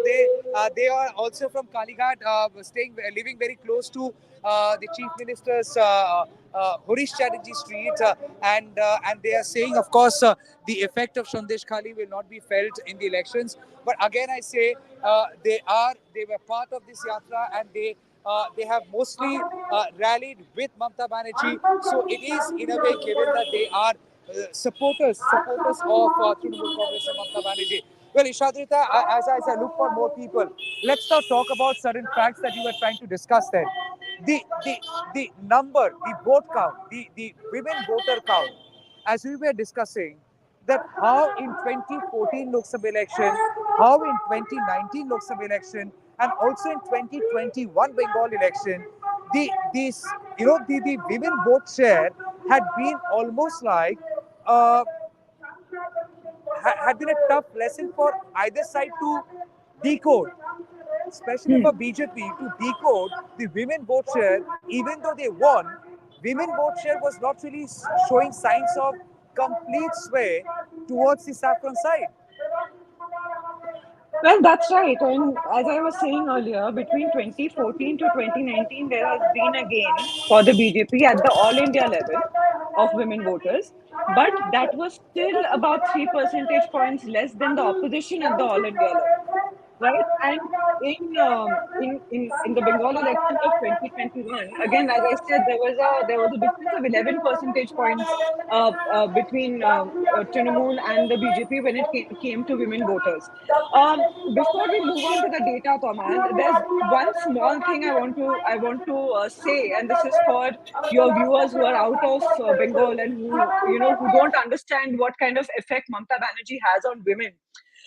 they are also from Kalighat, living very close to the Chief Minister's Horish Chatterjee Street, and they are saying, of course, the effect of Sandeshkhali will not be felt in the elections. But again, I say they were part of this yatra, and they have mostly rallied with Mamata Banerjee. So it is in a way given that they are supporters of Trinamool Congress and Mamata Banerjee. Well, Ishadrita, as I look for more people, let's now talk about certain facts that you were trying to discuss then. The number, the vote count, the women voter count, as we were discussing, that how in 2014 Lok Sabha election, how in 2019 Lok Sabha election, and also in 2021 Bengal election, the women vote share had been almost like uh, had been a tough lesson for either side to decode, especially Hmm. for BJP to decode the women vote share. Even though they won, women vote share was not really showing signs of complete sway towards the saffron side. Well, that's right. And as I was saying earlier, between 2014 to 2019, there has been a gain for the BJP at the all India level of women voters. But that was still about 3 percentage points less than the opposition at the all India level, right? And in the Bengal election of 2021, again, as I said, there was a difference of 11 percentage points between Trinamool and the BJP when it came to women voters. Before we move on to the data, Tamal, there's one small thing I want to say, and this is for your viewers who are out of Bengal and who don't understand what kind of effect Mamata Banerjee has on women.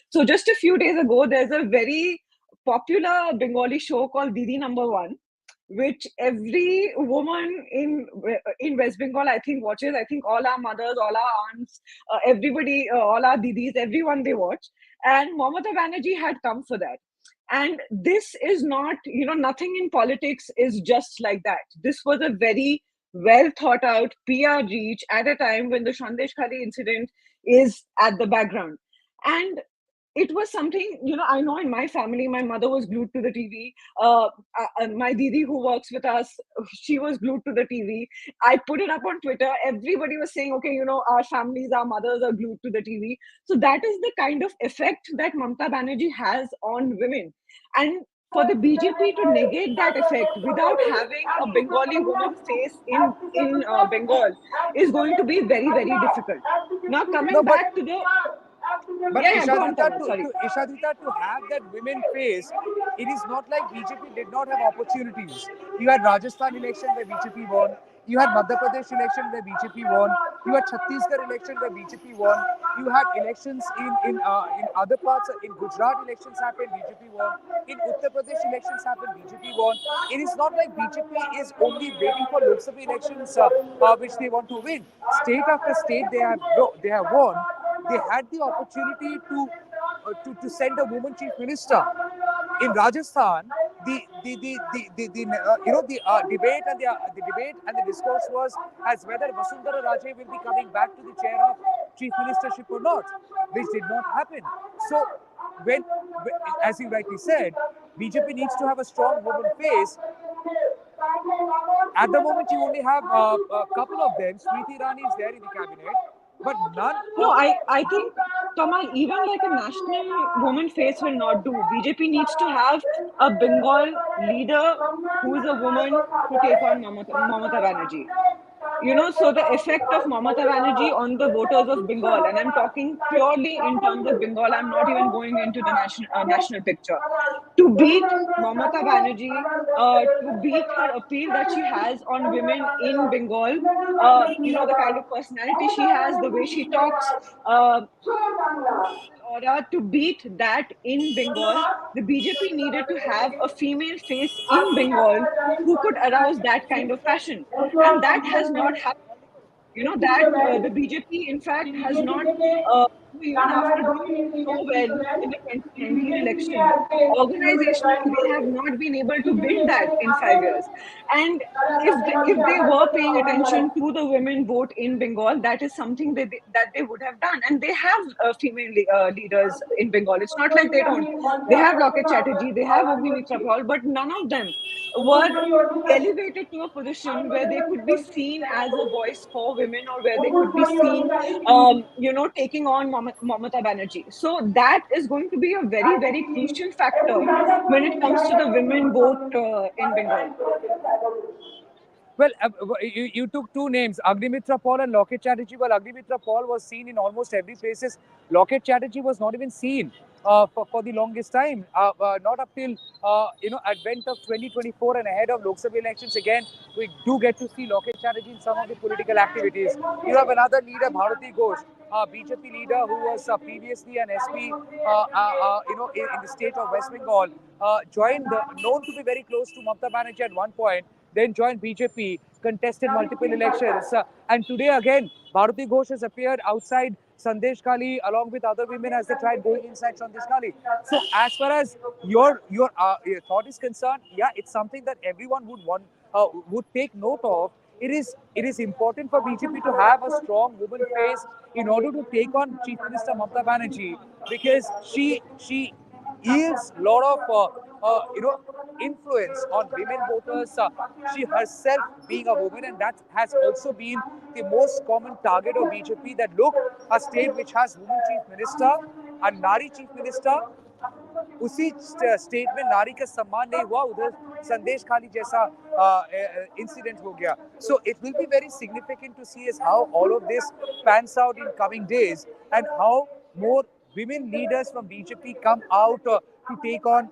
So just a few days ago, there's a very popular Bengali show called Didi Number One, which every woman in West Bengal, I think, watches. I think all our mothers, all our aunts, everybody, all our didis, everyone they watch. And Mamata Banerjee had come for that. And this is not, nothing in politics is just like that. This was a very well thought out PR reach at a time when the Sandeshkhali incident is at the background. And it was something, I know in my family, my mother was glued to the TV. My didi who works with us, she was glued to the TV. I put it up on Twitter. Everybody was saying, okay, our families, our mothers are glued to the TV. So that is the kind of effect that Mamata Banerjee has on women. And for the BJP to negate that effect without having a Bengali woman face in Bengal is going to be very, very difficult. Now, No, coming but back to the But yeah, go on, Tamal. Sorry. Ishadrita, to have that women face, it is not like BJP did not have opportunities. You had Rajasthan election where BJP won. You had Madhya Pradesh election where BJP won. You had Chhattisgarh election where BJP won. You had elections in other parts. In Gujarat elections happened, BJP won. In Uttar Pradesh elections happened, BJP won. It is not like BJP is only waiting for Lok Sabha elections which they want to win. State after state they have won. They had the opportunity to send a woman chief minister. In Rajasthan, the debate and the debate and the discourse was as whether Vasundhara Raje will be coming back to the chair of chief ministership or not, which did not happen. So when, as you rightly said, BJP needs to have a strong woman face. At the moment, you only have a couple of them. Smriti Irani is there in the cabinet, but none No, of. I think, Tamal, even like a national woman face will not do. BJP needs to have a Bengal leader who is a woman to take on Mamata Banerjee. So the effect of Mamata Banerjee on the voters of Bengal, and I'm talking purely in terms of Bengal, I'm not even going into the national picture. To beat Mamata Banerjee, to beat her appeal that she has on women in Bengal, the kind of personality she has, the way she talks, aura, to beat that in Bengal, the BJP needed to have a female face in Bengal who could arouse that kind of passion. And that has not happened. That the BJP, in fact, has not, even after doing so well in the 2019 election, organizationally, they have not been able to build that in 5 years. And if they were paying attention to the women vote in Bengal, that is something that they would have done. And they have female leaders in Bengal. It's not like they don't. They have Loket Chatterjee, they have Agnimitra Paul, but none of them were elevated to a position where they could be seen as a voice for women, or where they could be seen, taking on Mamata Banerjee. So that is going to be a very, very crucial factor when it comes to the women vote in Bengal. Well, you took two names, Agnimitra Paul and Loket Chatterjee. Well, Agnimitra Paul was seen in almost every places. Loket Chatterjee was not even seen for the longest time. Not up till advent of 2024 and ahead of Lok Sabha elections. Again, we do get to see Loket Chatterjee in some of the political activities. You have another leader, Bharati Ghosh, BJP leader who was previously an SP, in the state of West Bengal, known to be very close to Mamata Banerjee at one point. then joined BJP, contested multiple elections. And today again, Bharati Ghosh has appeared outside Sandeshkhali along with other women as they tried going inside Sandeshkhali. So as far as your thought is concerned, yeah, it's something that everyone would take note of. It is important for BJP to have a strong woman face in order to take on Chief Minister Mamata Banerjee because she yields a lot of influence on women voters. She herself being a woman, and that has also been the most common target of BJP. That look, a state which has woman chief minister, a Nari chief minister, उसी state में नारी का सम्मान नहीं हुआ उधर संदेश खाली जैसा इंसिडेंट हो गया so it will be very significant to see is how all of this pans out in coming days and how more women leaders from BJP come out to take on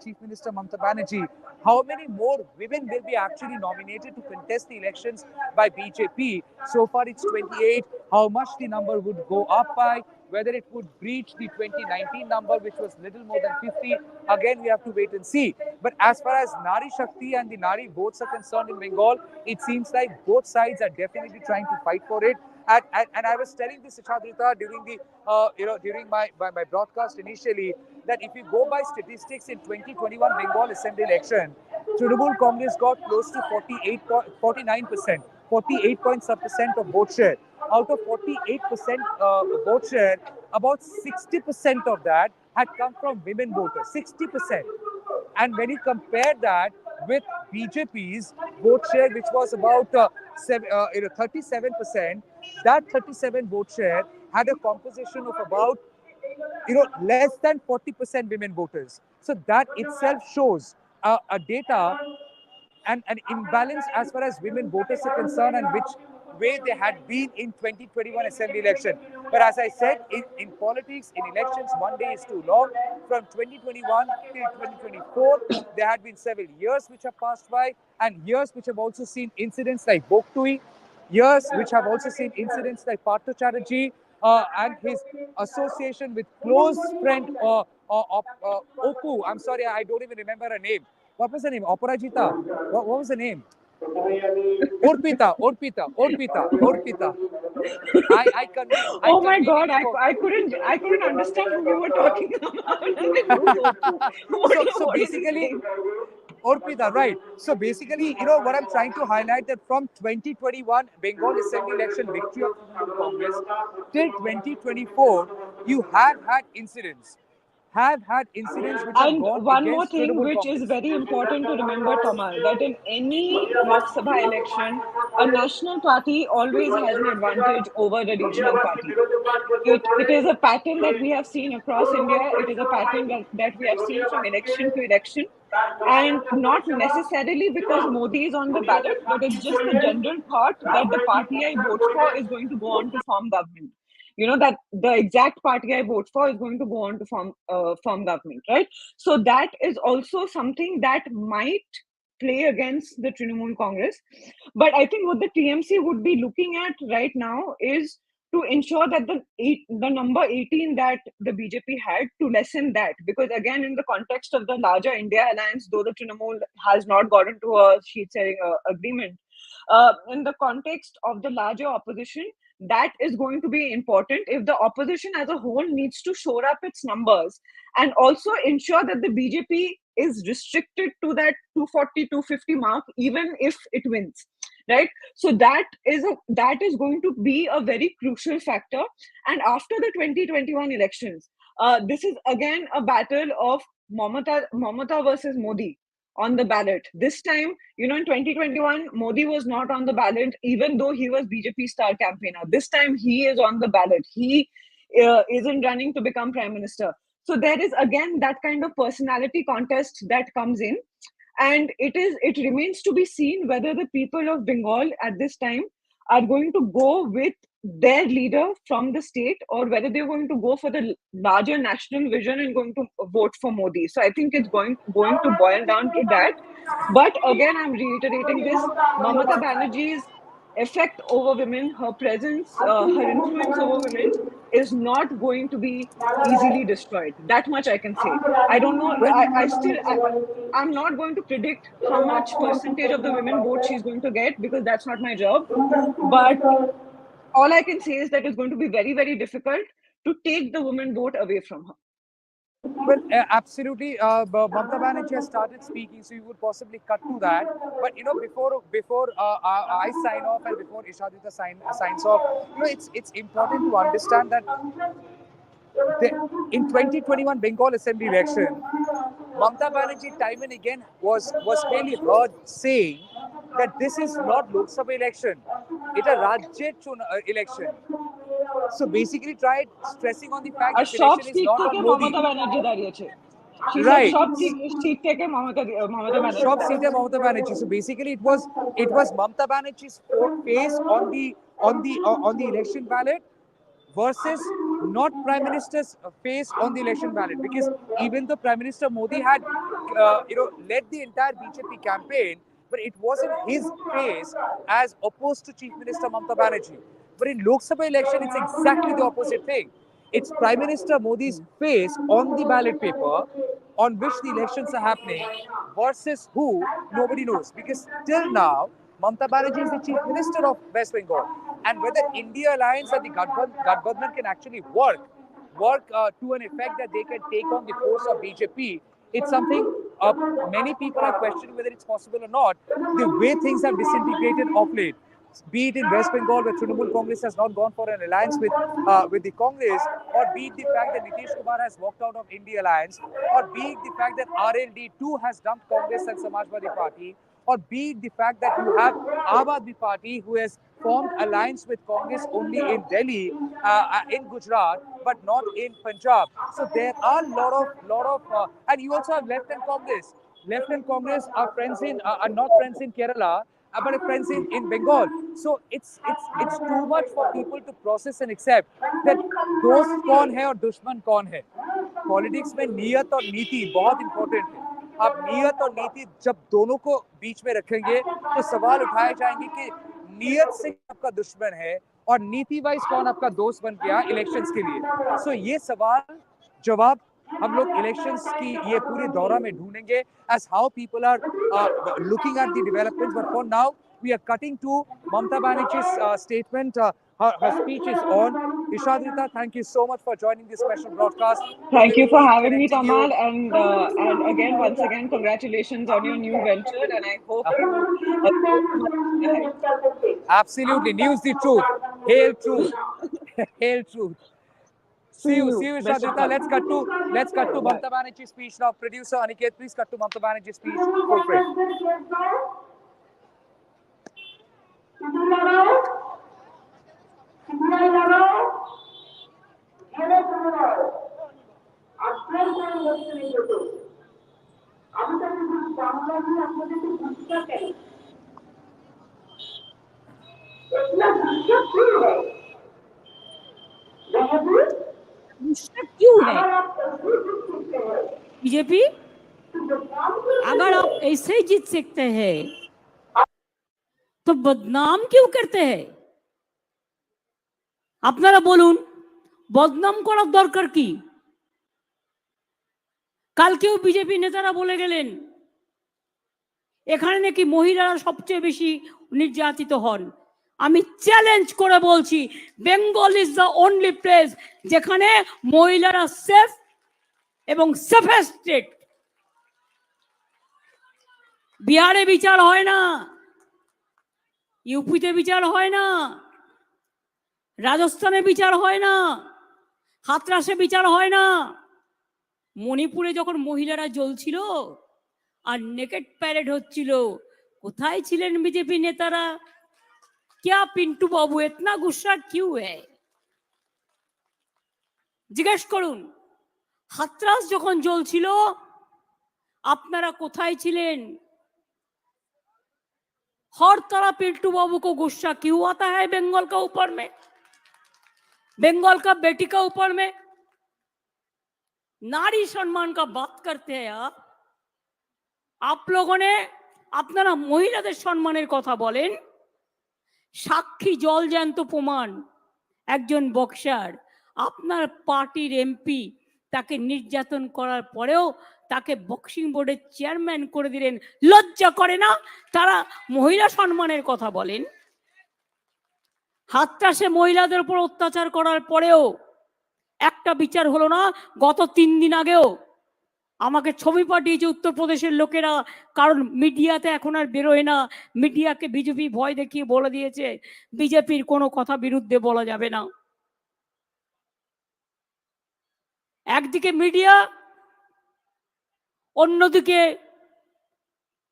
Chief Minister Mamata Banerjee. How many more women will be actually nominated to contest the elections by BJP? So far, it's 28. How much the number would go up by? Whether it would breach the 2019 number, which was little more than 50, again we have to wait and see. But as far as Nari Shakti and the Nari votes are concerned in Bengal, it seems like both sides are definitely trying to fight for it. And I was telling this Ichadrita during the during my broadcast initially that if you go by statistics in 2021 Bengal Assembly election, Trinamool Congress got close to 49%, 48 point sub percent of vote share. Out of 48% vote share, about 60% of that had come from women voters. 60%. And when you compare that with BJP's vote share, which was about 37%, that 37 vote share had a composition of about less than 40% women voters. So that itself shows a data and an imbalance as far as women voters are concerned and which way they had been in 2021 assembly election. But as I said, in politics, in elections, one day is too long. From 2021 till 2024, there had been several years which have passed by and years which have also seen incidents like Boktui, years which have also seen incidents like Partho Chatterjee and his association with close friend Opu. I'm sorry, I don't even remember her name. What was the name? Oparajita. What was the name? Orpita. I Oh my God, conveniently I couldn't understand who you were talking about. I said, who's Opu? so What is his basically, name? Orpita, right. So basically, what I'm trying to highlight that from 2021 Bengal Assembly election victory of Trinamool Congress till 2024, you have had incidents which have And gone one more against thing, Trinamool which is Congress. very important to remember, Tamal, that in any Lok Sabha election, a national party always has an advantage over a regional party. It is a pattern that we have seen across India. It is a pattern that we have seen from election to election. And not necessarily because Modi is on the ballot, but it's just the general thought that the party I vote for is going to go on to form government. That the exact party I vote for is going to go on to form government, right? So that is also something that might play against the Trinamool Congress. But I think what the TMC would be looking at right now is to ensure that the number 18 that the BJP had, to lessen that, because again, in the context of the larger India alliance, though the Trinamool has not gotten to a sheet sharing agreement, in the context of the larger opposition, that is going to be important. If the opposition as a whole needs to shore up its numbers and also ensure that the BJP is restricted to that 240, 250 mark, even if it wins, right? So that is going to be a very crucial factor. And after the 2021 elections, this is again a battle of Mamata versus Modi on the ballot. This time, in 2021, Modi was not on the ballot, even though he was BJP star campaigner. This time, he is on the ballot. He isn't running to become prime minister. So there is again that kind of personality contest that comes in, and it remains to be seen whether the people of Bengal at this time are going to go with their leader from the state, or whether they're going to go for the larger national vision and going to vote for Modi. So I think it's going to boil down to that. But again, I'm reiterating this: Mamata Banerjee's effect over women, her presence, her influence over women is not going to be easily destroyed. That much I can say. I don't know. I'm not going to predict how much percentage of the women vote she's going to get because that's not my job. But all I can say is that it's going to be very, very difficult to take the women vote away from her. Well, absolutely. Mamata Banerjee has started speaking, so you would possibly cut to that. But before I sign off and before Ishadita signs off, it's important to understand that in 2021 Bengal Assembly election, Mamata Banerjee time and again was clearly heard saying that this is not Lok Sabha election, it's a Rajya election. So basically tried stressing on the fact আর this সব election is seat not থেকে on Modi. Mamata Banerjee দাঁড়িয়েছে she said Right. সব seat থেকে Mamata Banerjee Shop seat দাঁড়িয়েছে Mamata Banerjee. So basically, it was Mamata Banerjee's face on the election ballot versus not Prime Minister's face on the election ballot, because even though Prime Minister Modi had led the entire BJP campaign, but it wasn't his face as opposed to Chief Minister Mamata Banerjee. But in Lok Sabha election, it's exactly the opposite thing. It's Prime Minister Modi's face on the ballot paper on which the elections are happening versus who, nobody knows. Because till now, Mamata Banerjee is the Chief Minister of West Bengal. And whether India Alliance and the Gadbandhan can actually work to an effect that they can take on the force of BJP, it's something many people are questioning whether it's possible or not, the way things have disintegrated of late. Be it in West Bengal, where Trinamool Congress has not gone for an alliance with the Congress, or be it the fact that Nitish Kumar has walked out of India Alliance, or be it the fact that RLD too has dumped Congress and Samajwadi Party, or be it the fact that you have Aam Aadmi Party who has formed alliance with Congress only in Delhi, in Gujarat, but not in Punjab. So there are lot of, and you also have Left and Congress. Left and Congress are friends are not friends in Kerala, but friends in Bengal. So it's too much for people to process and accept that दोस्त कौन है और दुश्मन कौन है. Politics में नियत और नीति बहुत इंपॉर्टेंट है. आप नियत और नीति जब दोनों को बीच में रखेंगे तो सवाल उठाए जाएंगे कि नियत से आपका दुश्मन है और नीति वाइज कौन आपका दोस्त बन गया इलेक्शंस के लिए. सो ये सवाल जवाब हम लोग इलेक्शंस की ये पूरे दौरा में ढूंढेंगे as how people are looking at the developments. But for now, we are cutting to Mamata Banerjee's statement. Her speech is on. Ishadrita, thank you so much for joining this special broadcast. Thank you We will for keep having me, connecting Tamal, you. and again, once again, congratulations on your new venture, and I hope you ahead. Absolutely, news the truth, hail truth, hail truth. See you, Best of Ishadrita. luck. Let's cut to Bye. Mamata Banerjee's speech now. Producer Aniket, please cut to Mamata Banerjee's speech. Full frame. गुस्सा क्यों है BJP? अगर आप ऐसे ही जीत सकते हैं तो बदनाम क्यों करते हैं? আপনারা বলুন, বদনাম করার দরকার কি? কালকেও বিজেপি নেতারা বলে গেলেন এখানে নাকি মহিলারা সবচেয়ে বেশি নির্যাতিত হন। আমি চ্যালেঞ্জ করে বলছি, Bengal is the only place যেখানে মহিলারা সেফ এবং সেফেস্ট স্টেট। বিহারে বিচার হয় না, ইউপিতে বিচার হয় না, রাজস্থানে বিচার হয় না, হাতরাসে বিচার হয় না। মণিপুরে যখন মহিলারা জ্বলছিল আর নেকেট প্যারেড হচ্ছিল, কোথায় ছিলেন বিজেপি নেতারা? क्या पिंटू बाबू इतना गुस्सा क्यों है? জিজ্ঞেস করুন, হাতরাস যখন জ্বলছিল আপনারা কোথায় ছিলেন? हर तरह पिंटू बाबू को गुस्सा क्यों आता है बंगाल का ऊपर में, बंगाल का बेटी का ऊपर में? नारी सम्मान का बात करते हैं आप लोगों ने, আপনারা মহিলাদের সম্মানের কথা বলেন। সাক্ষী জল জ্যান্ত প্রমাণ একজন বক্সার আপনার পার্টির এমপি তাকে নির্যাতন করার পরেও তাকে বক্সিং বোর্ডের চেয়ারম্যান করে দিলেন। লজ্জা করে না? তারা মহিলা সম্মানের কথা বলেন, হাতটাসে মহিলাদের উপর অত্যাচার করার পরেও একটা বিচার হলো না। গত 3 দিন আগেও আমাকে ছবি পাঠিয়েছে উত্তরপ্রদেশের লোকেরা, কারণ মিডিয়াতে এখন আর বেরোয় না। মিডিয়াকে বিজেপি ভয় দেখিয়ে বলে দিয়েছে বিজেপির কোনো কথা বিরুদ্ধে বলা যাবে না। একদিকে মিডিয়া, অন্যদিকে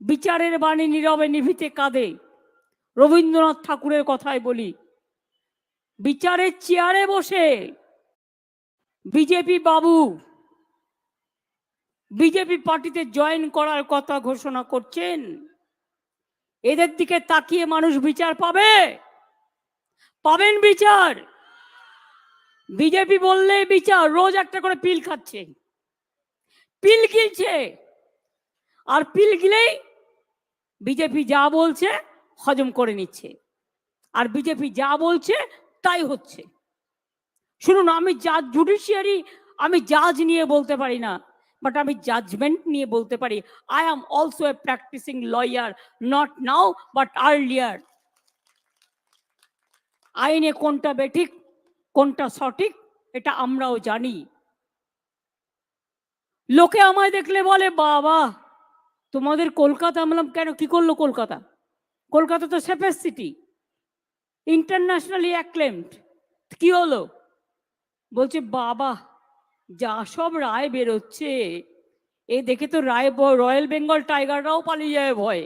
বিচারের বাণী নীরবে নিভৃতে কাঁদে। রবীন্দ্রনাথ ঠাকুরের কথাই বলি, বিচারের চেয়ারে বসে বিজেপি বাবু বিজেপি পার্টিতে জয়েন করার কথা ঘোষণা করছেন। এদের দিকে তাকিয়ে মানুষ বিচার পাবে? পাবেন বিচার? বিজেপি বললে বিচার, রোজ একটা করে পিল খাচ্ছে, পিল গিলছে, আর পিল গিলেই বিজেপি যা বলছে হজম করে নিচ্ছে, আর বিজেপি যা বলছে তাই হচ্ছে। শুনুন, আমি জাজ জুডিশিয়ারি, আমি জাজ নিয়ে বলতে পারি না, বাট আমি জাজমেন্ট নিয়ে বলতে পারি। I am also a practising lawyer, not now but earlier. আইনে কোনটা বেঠিক কোনটা সঠিক এটা আমরাও জানি। লোকে আমায় দেখলে বলে, বাবা তোমাদের কলকাতা। বললাম কেন, কি করলো কলকাতা? কলকাতা তো সেফেস্ট সিটি, ইন্টারন্যাশনালি অ্যাক্লেমড, কি হলো? বলছে বাবা যা সব রায় বেরোচ্ছে এ দেখে তো রয়্যাল বেঙ্গল টাইগাররাও পালিয়ে যায় ভয়ে।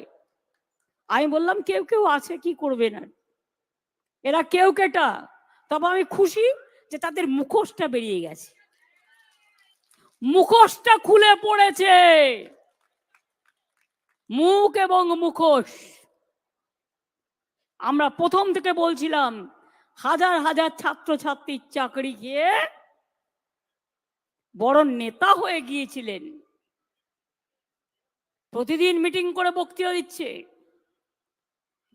আমি বললাম কেউ কেউ আছে, কি করবে না, এরা কেউ কেটা। তবে আমি খুশি যে তাদের মুখোশটা বেরিয়ে গেছে, মুখোশটা খুলে পড়েছে, মুখ এবং মুখোশ। আমরা প্রথম থেকে বলছিলাম হাজার হাজার ছাত্রছাত্রীর চাকরি খেয়ে বড় নেতা হয়ে গিয়েছিলেন, প্রতিদিন মিটিং করে বক্তৃতা দিচ্ছে,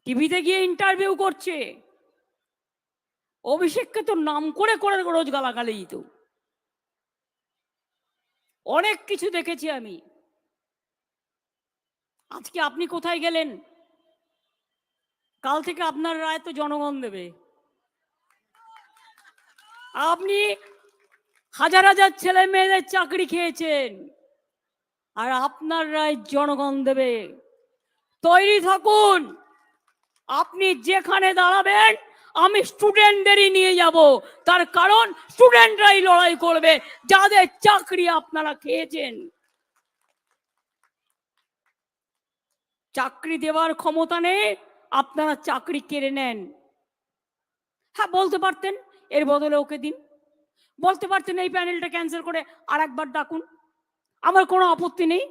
টিভিতে গিয়ে ইন্টারভিউ করছে। অভিষেককে তো নাম করে করে রোজ গালাগালি দিত। অনেক কিছু দেখেছি আমি। আজকে আপনি কোথায় গেলেন? কাল থেকে আপনার রায় তো জনগণ দেবে। আপনি হাজার হাজার ছেলে মেয়েদের চাকরি খেয়েছেন, আর আপনার রায় জনগণ দেবে। তৈরি থাকুন। আপনি যেখানে দাঁড়াবেন আমি স্টুডেন্টদেরই নিয়ে যাব, তার কারণ স্টুডেন্টরাই লড়াই করবে যাদের চাকরি আপনারা খেয়েছেন। চাকরি দেওয়ার ক্ষমতা নেই, আপনারা চাকরি কেড়ে নেন। হ্যাঁ, বলতে পারতেন এর বদলে ওকে দিন, বলতে পারতেন এই প্যানেলটা ক্যান্সেল করে আর একবার ডাকুন, আমার কোনো আপত্তি নেই।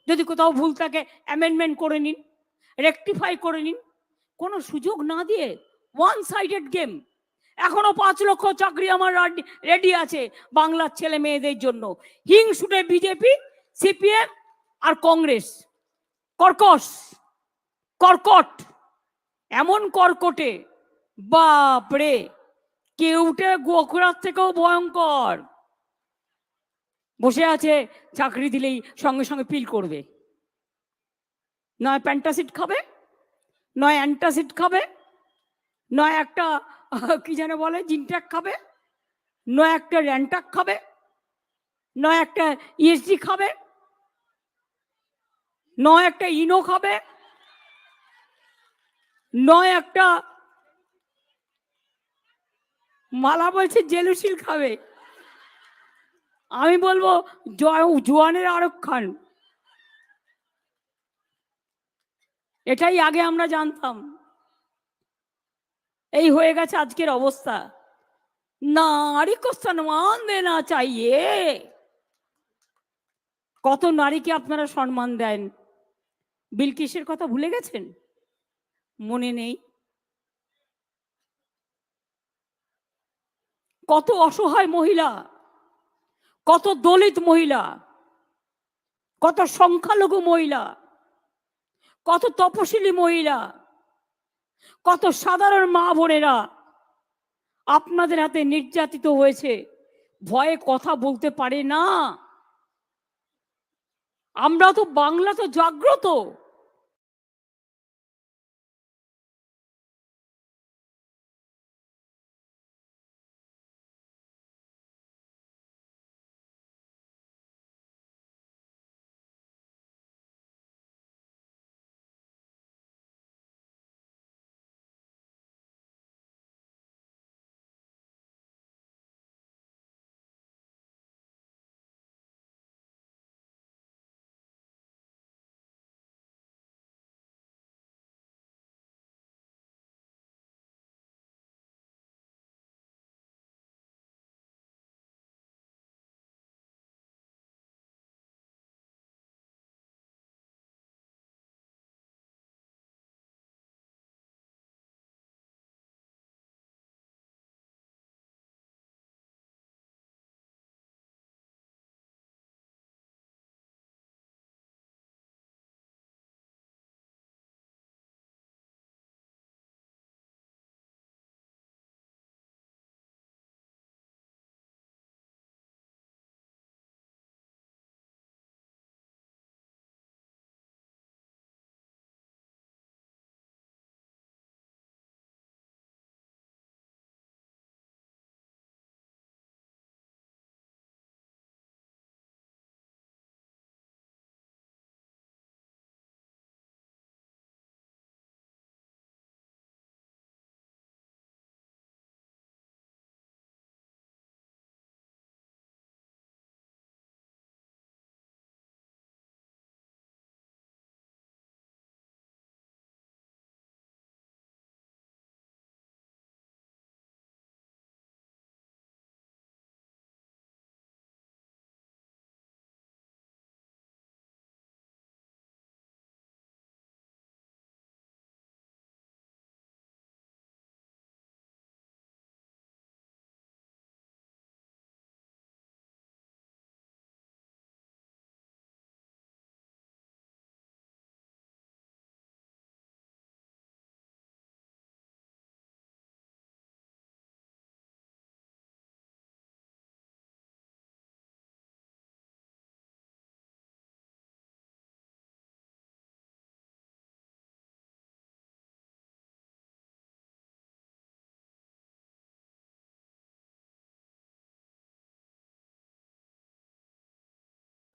যদি কোথাও ভুল থাকে অ্যামেন্ডমেন্ট করে নিন, রেকটিফাই করে নিন। কোনো সুযোগ না দিয়ে ওয়ান সাইডেড গেম। এখনো 5 লক্ষ চাকরি আমার রেডি আছে বাংলার ছেলে মেয়েদের জন্য। হিংসুটে বিজেপি, সিপিএম আর কংগ্রেস কর্কশ, কর্কট, এমন কর্কটে বাপরে, কেউটে গোখরার থেকেও ভয়ঙ্কর। বসে আছে, চাকরি দিলেই সঙ্গে সঙ্গে পিল করবে, নয় প্যান্টাসিড খাবে, নয় অ্যান্টাসিড খাবে, নয় একটা কি যেন বলে জিনট্যাক খাবে, নয় একটা র্যান্টাক খাবে, নয় একটা ইএসডি খাবে, নয় একটা ইনো খাবে, নয় একটা মালা বলছে জেলুসিল খাবে। আমি বলবো জোয়ানের আরক খান। এটাই আগে আমরা জানতাম, এই হয়ে গেছে আজকের অবস্থা। নারী কো সম্মান দেনা চাইয়ে। কত নারীকে আপনারা সম্মান দেন, বিলকিসের কথা ভুলে গেছেন? মনে নেই? কত অসহায় মহিলা, কত দলিত মহিলা, কত সংখ্যালঘু মহিলা, কত তপশিলি মহিলা, কত সাধারণ মা বোনেরা আপনাদের হাতে নির্যাতিত হয়েছে। ভয়ে কথা বলতে পারে না। আমরা তো বাংলা তো জাগ্রত।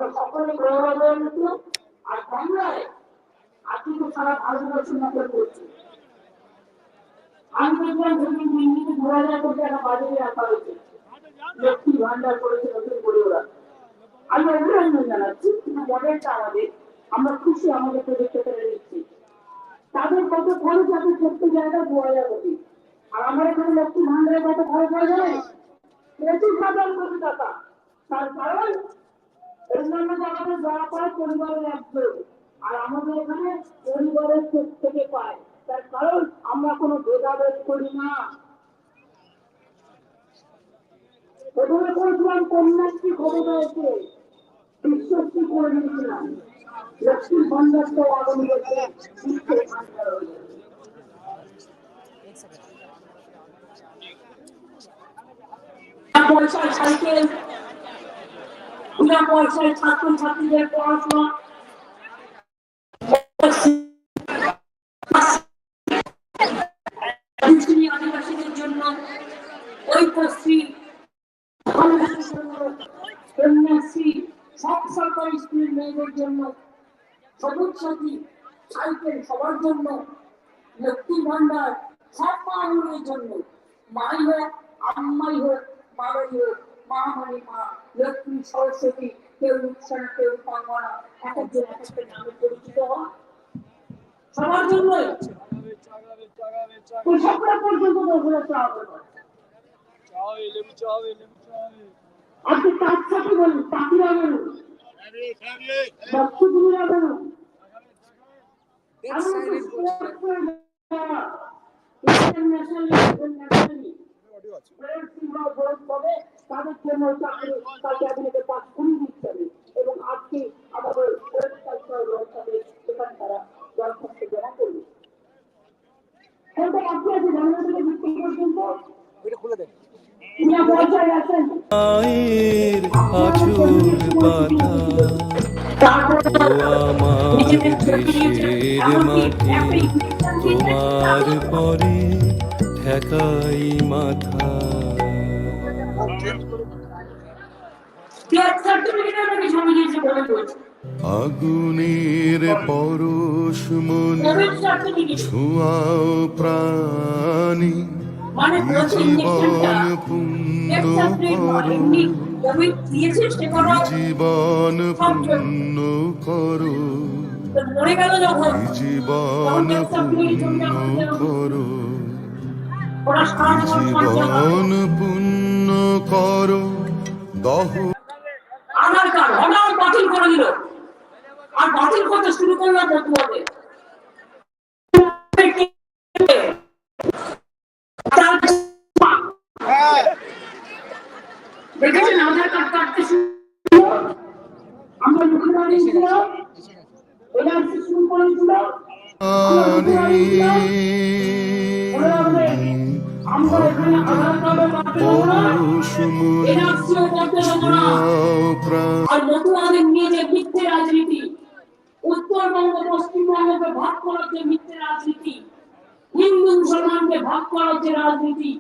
সকলে গৌরব হয়ে গেছিল। আর বাংলায় আপনি তো সারা ভারতবর্ষের নকল করছেন। আমি দেখলাম যদি দিল্লিতে 2000 কোটি টাকা বাজেটে রাখা হয়েছে, লক্ষ্মী ভান্ডার করেছে নতুন করে ওরা। আমি অভিনন্দন জানাচ্ছি, কিন্তু মডেলটা আমাদের, আমরা খুশি আমাদের প্রজেক্ট করে নিচ্ছি। তাদের কত খরচ আছে ছোট্ট জায়গা 2000 কোটি, আর আমার এখানে লক্ষ্মী ভান্ডারের কত খরচ হয়ে যায় 25,000 কোটি টাকা। তার কারণ অন্যান্য জায়গায় যারা পায় পরিবারের একজন, আর আমাদের এখানে পরিবারের থেকে পায়। তার কারণ আমরা কোনো ভেদাভেদ করি না। প্রথমে করেছিলাম কন্যাশ্রী ক্ষমতা এসে বিশ্বশ্রী করে দিয়েছিলাম, লক্ষ্মীর ভান্ডার তো আগামী বছর বিশ্বের ভান্ডার হয়ে যাবে। পয়সায় সাইকেল, বিনা পয়সায় ছাত্রছাত্রীদের পড়াশোনা, আদিবাসীদের জন্য ঐক্যশ্রী, কন্যাশ্রী, সব সরকারি স্কুলের মেয়েদের জন্য, সবুজ সাথী, সাইকেল সবার জন্য, লক্ষ্মী ভান্ডার সব মা-বোনের জন্য। মাই হোক, আম্মাই হোক, বাবাই হোক, মা মানে মা, লক্ষ্মী, সরস্বতী, কেউ রূপসানা, কেউ পাঙ্গনা, এক একজন এক একটা নামে পরিচিত হন, সবার জন্যই। কৃষকরা পর্যন্ত 10,000 টাকা করে। আপনি তার সাথে বলুন, পাখিরা বলুন, বক্ষুরা বলুন, তাদের জন্য ক্যাবিনেটে পাস করে দিতে হবে। এবং আজকে আমাদের সেখানে তারা দরখাস্ত জমা করবে। কোনটা বাকি আছে জানানো থেকে যুক্ত পর্যন্ত খুলে দেন। উনি পর্যায়ে আছেন মায়ের আঁচল পাতা ও আমার দেশের মাটি তোমার পরে ঠেকাই মাথা। আগুনের পরশ মনে ছোঁয়াও প্রাণী জীবন পূর্ণ করো জীবন পূর্ণ করো জীবন পূর্ণ করো জীবন পূর্ণ করো দহ। আধার কার্ড হঠাৎ বাতিল করে দিল, আর বাতিল করতে শুরু করলো বন্ধুবাদে। দেখেছেন আধার কার্ড কাটতে শুরু, আমরা মুখ্যমন্ত্রী ছিল এনআরসি শুরু করেছিল আমরা এখানে আধার কার্ডও কাটতে আর মতুয়াদের নিয়ে যে মিথ্যে রাজনীতি, উত্তরবঙ্গ পশ্চিমবঙ্গকে ভাগ করার যে মিথ্যে রাজনীতি, হিন্দু মুসলমানকে ভাগ করার যে রাজনীতি,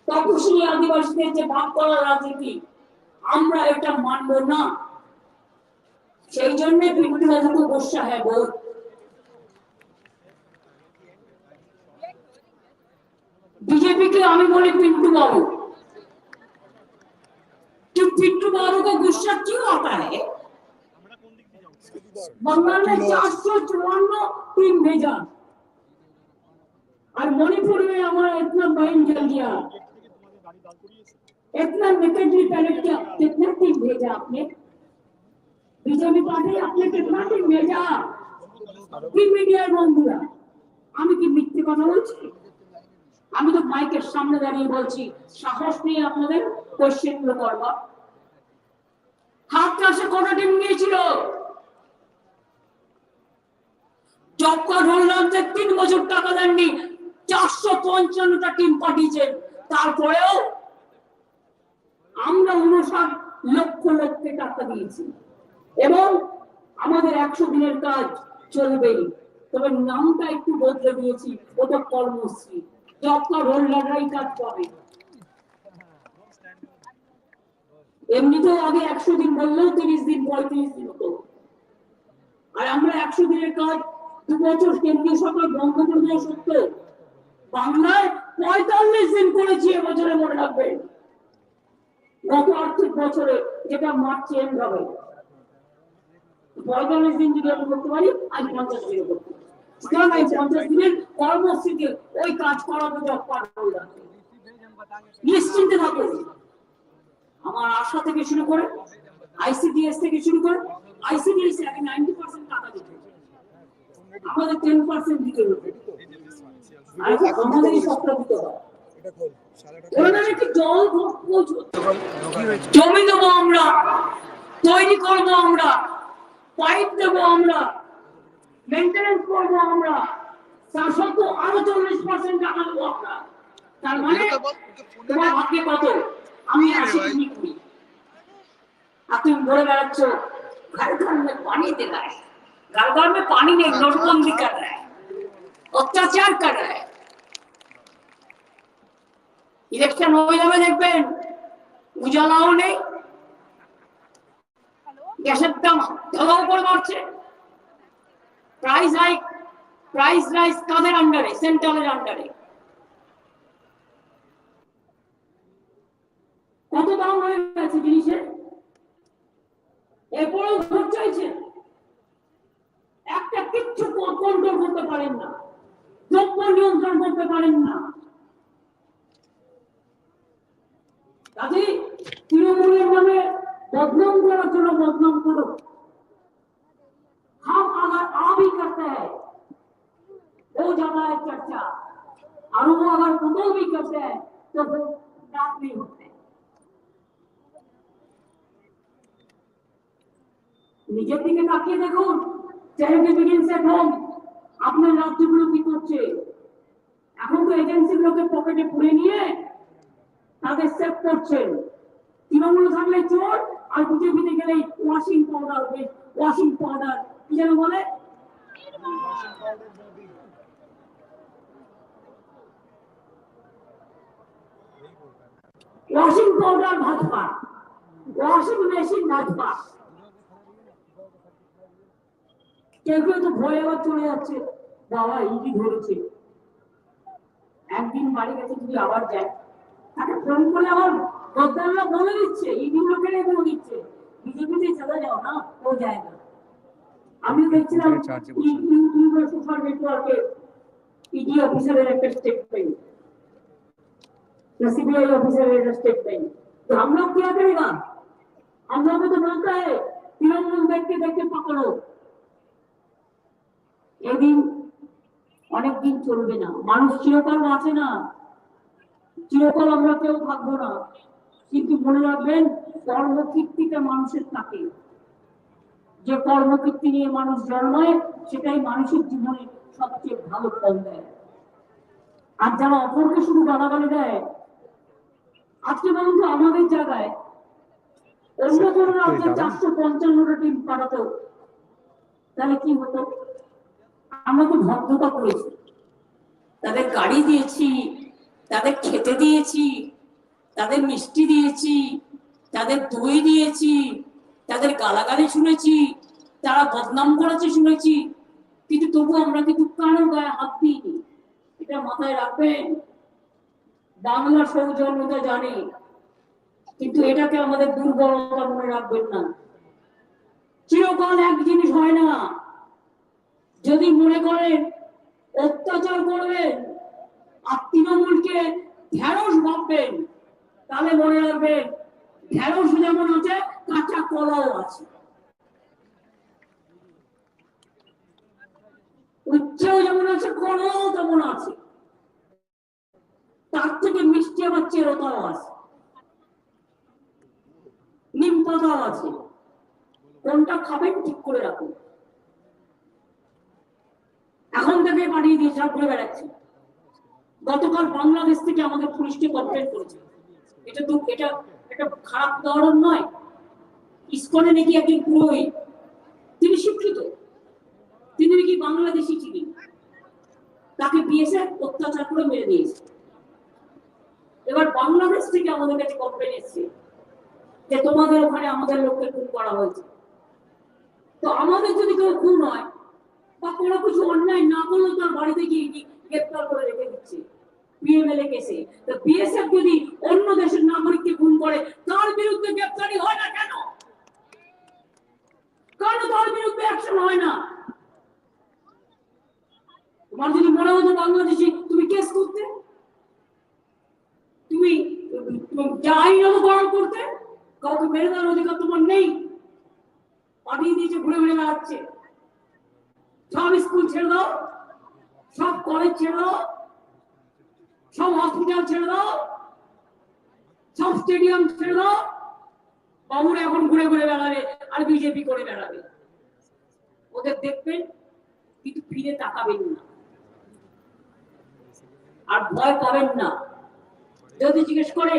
তপশিলি আদিবাসীদের যে ভাগ করার রাজনীতি, আমরা এটা মানব না। সেই জন্য বিরোধী রাজনীতি গোসা হ্যাঁ বহুত। बीजेपी के আমি বলি पिंटू बाबू, कि पिंटू बाबू को गुस्सा क्यों आता है? बंगाल में 454 टीम भेजा और मणिपुर में हमारा इतना बहन जल गया, इतना नेकेडली पैलेट किया। कितना टीम भेजा आपने? बीजेपी पार्टी आपने कितना टीम भेजा? कि मीडिया बंधुरा আমি কি মিথ্যে কথা বলছি? আমি তো মাইকের সামনে দাঁড়িয়ে বলছি, সাহস নিয়ে আপনাদের কোশ্চেন গুলো করবা। হাত ক্লাসে কটা টিম নিয়েছিল? জব কার্ড হোল্ডারদের 3 বছর টাকা দেননি, 455টা টিম পাঠিয়েছেন। তারপরেও আমরা 59 লক্ষ লোককে টাকা দিয়েছি এবং আমাদের 100 দিনের কাজ চলবেই, তবে নামটা একটু বদলে দিয়েছি, ওটা কর্মশ্রী। জব কার্ড হোল্ডাররাই কাজ পাবে। এমনিতেও আগে 100 দিন বললেও 30 দিন 35 দিন হতো, আর আমরা 100 দিনের কাজ 2 বছর কেন্দ্রীয় সরকার বন্ধ করে দেওয়া সত্ত্বেও বাংলায় 45 দিন করেছি এবছরে, মনে রাখবেন। গত আর্থিক বছরে, যেটা মার্চে এন্ড হবে, 45 দিন যদি আমি করতে পারি, আজ 50 দিন করতে পারি। 50 দিনের কর্মসূচিতে ওই কাজ করাবো জব কার্ড হোল্ডার, নিশ্চিন্তে থাকুন। আমার আশা থেকে শুরু করে আইসিডিএস থেকে শুরু করে, আইসিডিএস আগে 90% টাকা দিত, আমাদের 10% দিতে হবে, আর আমাদেরই সবটা দিতে হবে। জমি দেবো আমরা, তৈরি করবো আমরা, পাইপ দেবো আমরা, মেইনটেনেন্স করবো আমরা, তার সত্ত্বেও আরো 40% টাকা দেবো আমরা। তার মানে তোমার ভাগ্যে কত? আমি 80 কিনি করি, আর তুমি বলে বেড়াচ্ছ घर घर में पानी दे रहा है, घर घर में पानी नहीं, नोटबंदी कर रहा है, अत्याचार कर रहा है। ইলেকশন হয়ে যাবে দেখবেন, উজালাও নেই, গ্যাসের দাম ধরাও করে বাড়ছে, প্রাইস রাইস কাদের আন্ডারে? সেন্ট্রালের আন্ডারে। কত দাম হয়ে গেছে জিনিসের, এরপরেও ভোট চাইছে, একটা কিচ্ছু কন্ট্রোল করতে পারেন না, দ্রব্য নিয়ন্ত্রণ করতে পারেন না। কাজে তৃণমূলের নামে বদনাম করার জন্য বদনাম করো, हम अगर आ भी करते हैं हो जाता है चर्चा, और वो अगर कदम भी करते हैं तो वो बात नहीं होते। নিজের দিকে তাকিয়ে দেখুন, চ্যারিটি বিগিনস এট হোম। আপনার রাজ্যগুলো কি করছে? এখন তো এজেন্সিগুলোকে পকেটে পুরে নিয়ে তাদের সেভ করছেন। তৃণমূল থাকলে চোর, আর বিজেপিতে গেলেই ওয়াশিং পাউডার, ওয়াশিং পাউডার কি যেন বলে, washing powder Bhajpa, washing machine Bhajpa. কেউ কেউ তো ভয়ে আবার চলে যাচ্ছে, বাবা ইডি ধরেছে, একদিন বাড়ি গেছে যদি আবার যায়, তাকে ফোন করে আবার গদ্দাররা বলে দিচ্ছে, ইডি লোকেরা বলে দিচ্ছে বিজেপিতে চলে যাও না, ও যায় না। আমি দেখছিলাম সোশ্যাল নেটওয়ার্কে ইডি অফিসারের একটা স্টেটমেন্ট, सीबीआई ऑफिसर का स्टेटमेंट, तो हम लोग क्या करेगा, हम लोग को तो बोलता है तृणमूल देखते देखते पकड़ो। এদিন অনেকদিন চলবে না, মানুষ চিরকাল বাঁচে না, চিরকাল আমরা কেউ থাকবো না, কিন্তু মনে রাখবেন কর্মকীর্তিটা মানুষের থাকে, যে কর্মকীর্তি নিয়ে মানুষ জন্মায় সেটাই মানুষের জীবনে সবচেয়ে ভালো ফল দেয়। আর যারা অপরকে শুধু গালাগালি দেয়, আজকে বলুন তো আমাদের জায়গায় অন্য কোনো রাজ্যে 455টা টিম পাঠাতো, তাহলে কি হতো? আমরা তো ভদ্রতা করেছি, তাদের গাড়ি দিয়েছি, তাদের খেতে দিয়েছি, তাদের মিষ্টি দিয়েছি, তাদের দই দিয়েছি, তাদের গালাগালি শুনেছি, তারা বদনাম করেছে শুনেছি, কিন্তু তবু আমরা কিন্তু কারো গায়ে হাত দিইনি। এটা মাথায় রাখবেন। বাংলা সৌজন্যতা জানি, কিন্তু এটাকে আমাদের দুর্বলতা মনে রাখবেন না। চিরকাল এক জিনিস হয় না। যদি মনে করেন অত্যাচার করবেন আর তৃণমূলকে ঢেঁড়স ভাববেন, তাহলে মনে রাখবেন ঢেঁড়স যেমন আছে কাঁচা কলাও আছে, উচ্ছেও যেমন আছে কলাও তেমন আছে, তার থেকে মিষ্টি আবার চেরোতাও আছে, নিম পাতাও আছে। কোনটা খাবেন ঠিক করে রাখুন। এখন থেকে পাঠিয়ে দিয়ে সব ঘুরে বেড়াচ্ছে। গতকাল বাংলাদেশ থেকে আমাদের পুলিশকে কমপ্লেন করেছে, এটা তো এটা একটা খারাপ উদাহরণ নয়। ইসকনে নাকি একজন পুরোহিত, তিনি শিক্ষিত, তিনি নাকি বাংলাদেশি ছিলেন, তাকে বিএসএফ অত্যাচার করে মেরে দিয়েছে। এবার বাংলাদেশ থেকে আমাদের কাছে কমপ্লেন এসেছে যে তোমাদের ওখানে আমাদের লোককে খুন করা হয়েছে। তো আমাদের যদি কেউ খুন হয় বা কোনো কিছু অন্যায় না করলেও তার বাড়িতে গিয়ে গ্রেপ্তার করে রেখে দিচ্ছে পিএমএলএ কেসে। তো বিএসএফ যদি অন্য দেশের নাগরিককে খুন করে তার বিরুদ্ধে গ্রেপ্তারি হয় না কেন? কারণ তার বিরুদ্ধে অ্যাকশন হয় না। তোমার যদি মনে হতো বাংলাদেশি তুমি কেস করতে, তুমি যা আইন অনুকরণ করতে, কাউকে মেরে দেওয়ার অধিকার তোমার নেই। পাঠিয়ে দিয়েছে, ঘুরে ঘুরে বেড়াচ্ছে। সব স্কুল ছেড়ে দাও, সব কলেজ ছেড়ে দাও, সব হসপিটাল ছেড়ে দাও, সব স্টেডিয়াম ছেড়ে দাও। বাবুরা এখন ঘুরে ঘুরে বেড়াবে আর বিজেপি করে বেড়াবে। ওদের দেখবেন কিন্তু ফিরে তাকাবেন না, আর ভয় পাবেন না। যদি জিজ্ঞেস করে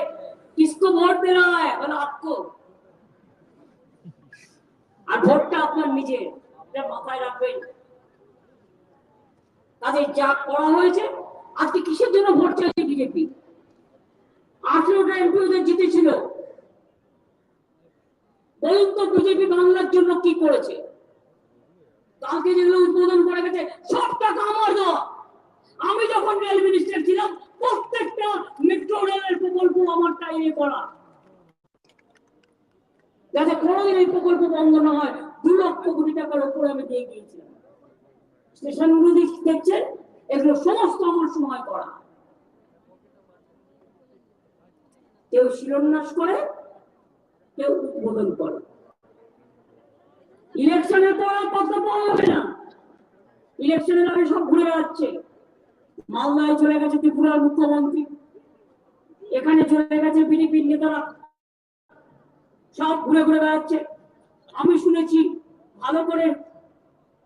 কিসকো ভোট দেনা হয়, বলে আপকো। আর ভোটটা আপনার নিজের, এটা মাথায় রাখবেন। তাদের যা করা হয়েছে, আজকে কিসের জন্য ভোট চাইছে বিজেপি? 18টা এমপি ওদের জিতেছিল। বলুন তো বিজেপি বাংলার জন্য কি করেছে? কালকে যেগুলো উদ্বোধন করে গেছে সব টাকা আমার দেওয়া। আমি যখন রেল মিনিস্টার ছিলাম প্রত্যেকটা মেট্রো রেলের প্রকল্প আমার টাইমে করা, যাতে কোনোদিন এই প্রকল্প বন্ধ না হয়। 2 লক্ষ কোটি টাকার উপরে আমি দিয়ে গিয়েছিলাম। স্টেশনগুলো দেখছেন, এগুলো সমস্ত আমার সময় করা। কেউ শিলান্যাস করে, কেউ উদ্বোধন করে। ইলেকশনের পর আর কথা পাওয়া যাবে না। ইলেকশনের আগে সব ঘুরে বেড়াচ্ছে। মালদায় চলে গেছে ত্রিপুরার মুখ্যমন্ত্রী, এখানে চলে গেছে বিজেপির নেতারা, সব ঘুরে ঘুরে বেড়াচ্ছে। আমি শুনেছি ভালো করে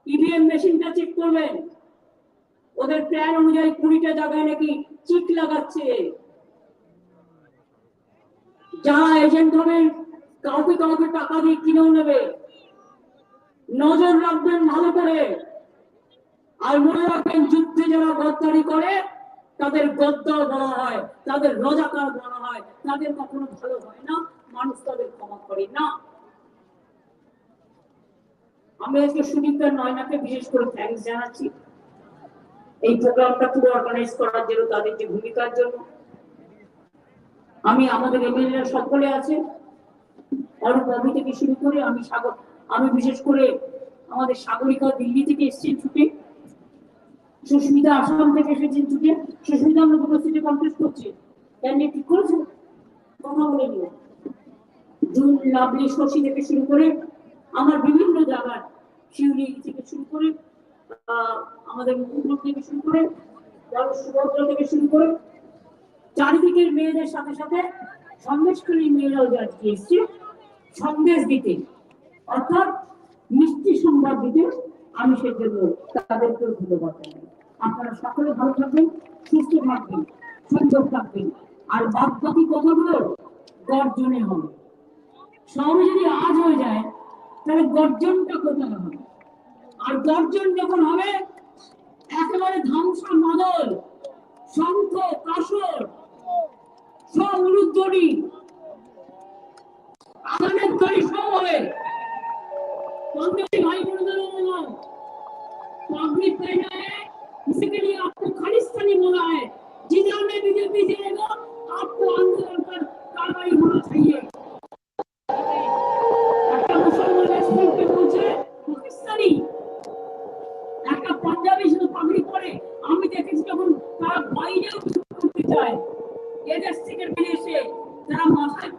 ইভিএম মেশিনটা চেক করবেন। ওদের প্ল্যান অনুযায়ী 20টা জায়গায় নাকি চিপ লাগাচ্ছে। যারা এজেন্ট হবেন কাউকে কাউকে টাকা দিয়ে কিনেও নেবে, নজর রাখবেন ভালো করে। আর মনে রাখবেন, যুদ্ধে যারা গদ্দারি করে তাদের গদ্দার বলা হয়, তাদের রজাকার বলা হয়, তাদের কখনো ভালো হয় না, মানুষ তাদের ক্ষমা করে না। আমি আজকে সুদীপ্তার নয়নাকে বিশেষ করে থ্যাঙ্কস জানাচ্ছি এই প্রোগ্রামটা পুরো অর্গানাইজ করার জন্য, তাদের যে ভূমিকার জন্য। আমি আমাদের এমএলএ সকলে আছে, অরূপবাবু থেকে শুরু করে আমি বিশেষ করে আমাদের সাগরিকা দিল্লি থেকে এসেছেন ছুটে, সুস্মিতা আসাম থেকে এসেছেন ছুটে। সুস্মিতা আমরা দুটো সিটে কন্টেস্ট করছি, ক্যান্ডিডেট ঠিক করেছে, কথা বলে নিও। জুন লাভলি শশী থেকে শুরু করে আমার বিভিন্ন জায়গার শিউলি থেকে শুরু করে আমাদের মুকুট থেকে শুরু করে সুভদ্রা থেকে শুরু করে চারিদিকের মেয়েদের সাথে সাথে সন্দেশখালী মেয়েরাও আজকে এসছে সন্দেশ দিতে, অর্থাৎ মিষ্টি সংবাদ দিতে। আমি সেজন্য তাদেরকেও ধন্যবাদ জানাই। আপনারা সকলে ভালো থাকবেন, সুস্থ থাকবেন, সুন্দর থাকবেন। আর বাদ বাকি কথাগুলো গর্জনে হবে। শহরে যদি আজ হয়ে যায় তাহলে গর্জনটা কোথায় হবে? আর গর্জন যখন হবে একেবারে ধ্বংসা মাদল, শঙ্খ কাসর সব উলুধ্বনি আগানের তৈরি সব হবে। भाई बोलो कांग्रेस कहना है, इसके लिए आपको खालिस्तानी बोला है। जिला में बीजेपी जिलेगा आपको आंदोलन कर कार्रवाई होना चाहिए। একটা মুসলমান স্কুলকে বলছে পাকিস্তানি, একটা পাঞ্জাবি শুধু পাগড়ি পরে। আমি দেখেছি যখন তারা বাইরেও করতে চায়, এদেশ থেকে বিদেশে তারা মাথায়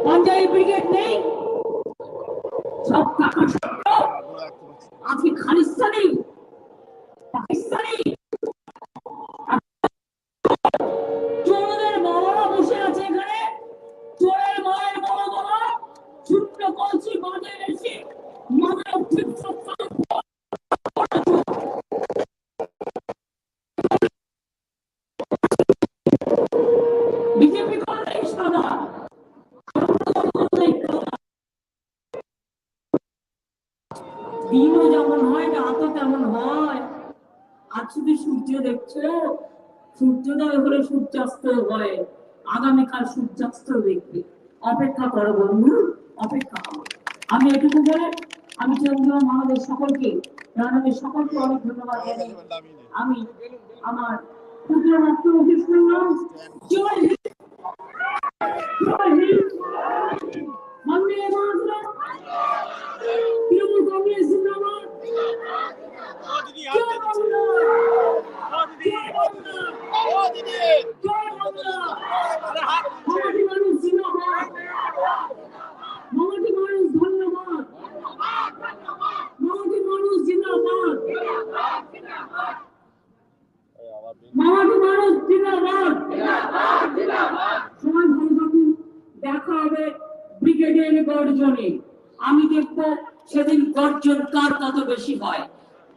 পাঞ্জাবি ব্রিগেড নেই, সব টাকা আজকে খালিস্তানি পাকিস্তানি। চোরদের বাবারা বসে আছে এখানে, চোরের মায়ের বড় বাবা ছোট্ট কলসি বাঁধে এসে মাথায় ঠিক বিজেপি করলেই সাদা, দিনও যেমন হয় রাতও তেমন হয়। আজ শুধু সূর্য দেখছো, সূর্যোদয় হলে সূর্যাস্ত হয়, আগামীকাল সূর্যাস্ত দেখবে। অপেক্ষা করো বন্ধু, অপেক্ষা করো। আমি এটুকু বলে আমি চন্দ্র মহাদেব সকলকে রানাদের সকলকে অনেক ধন্যবাদ জানাই। আমি আমার ক্ষুদ্র মাত্র অফিস করলাম। জয় হিন্দ, জয় হিন্দ, বন্দে মাতরম, তৃণমূল কংগ্রেস জিন্দাবাদ, জয় বাংলা, জয় বাংলা, জয় বাংলা, মামাটি মানুষ জিন্দাবাদ, মামাটি মানুষ ধন্যবাদ, মামাটি মানুষ জিন্দাবাদ, মামাটি মানুষ জিন্দাবাদ। সবাই ভালো থাকুন, দেখা হবে ব্রিগেডের গর্জনে। আমি দেখবো সেদিন গর্জন কার কত বেশি হয়,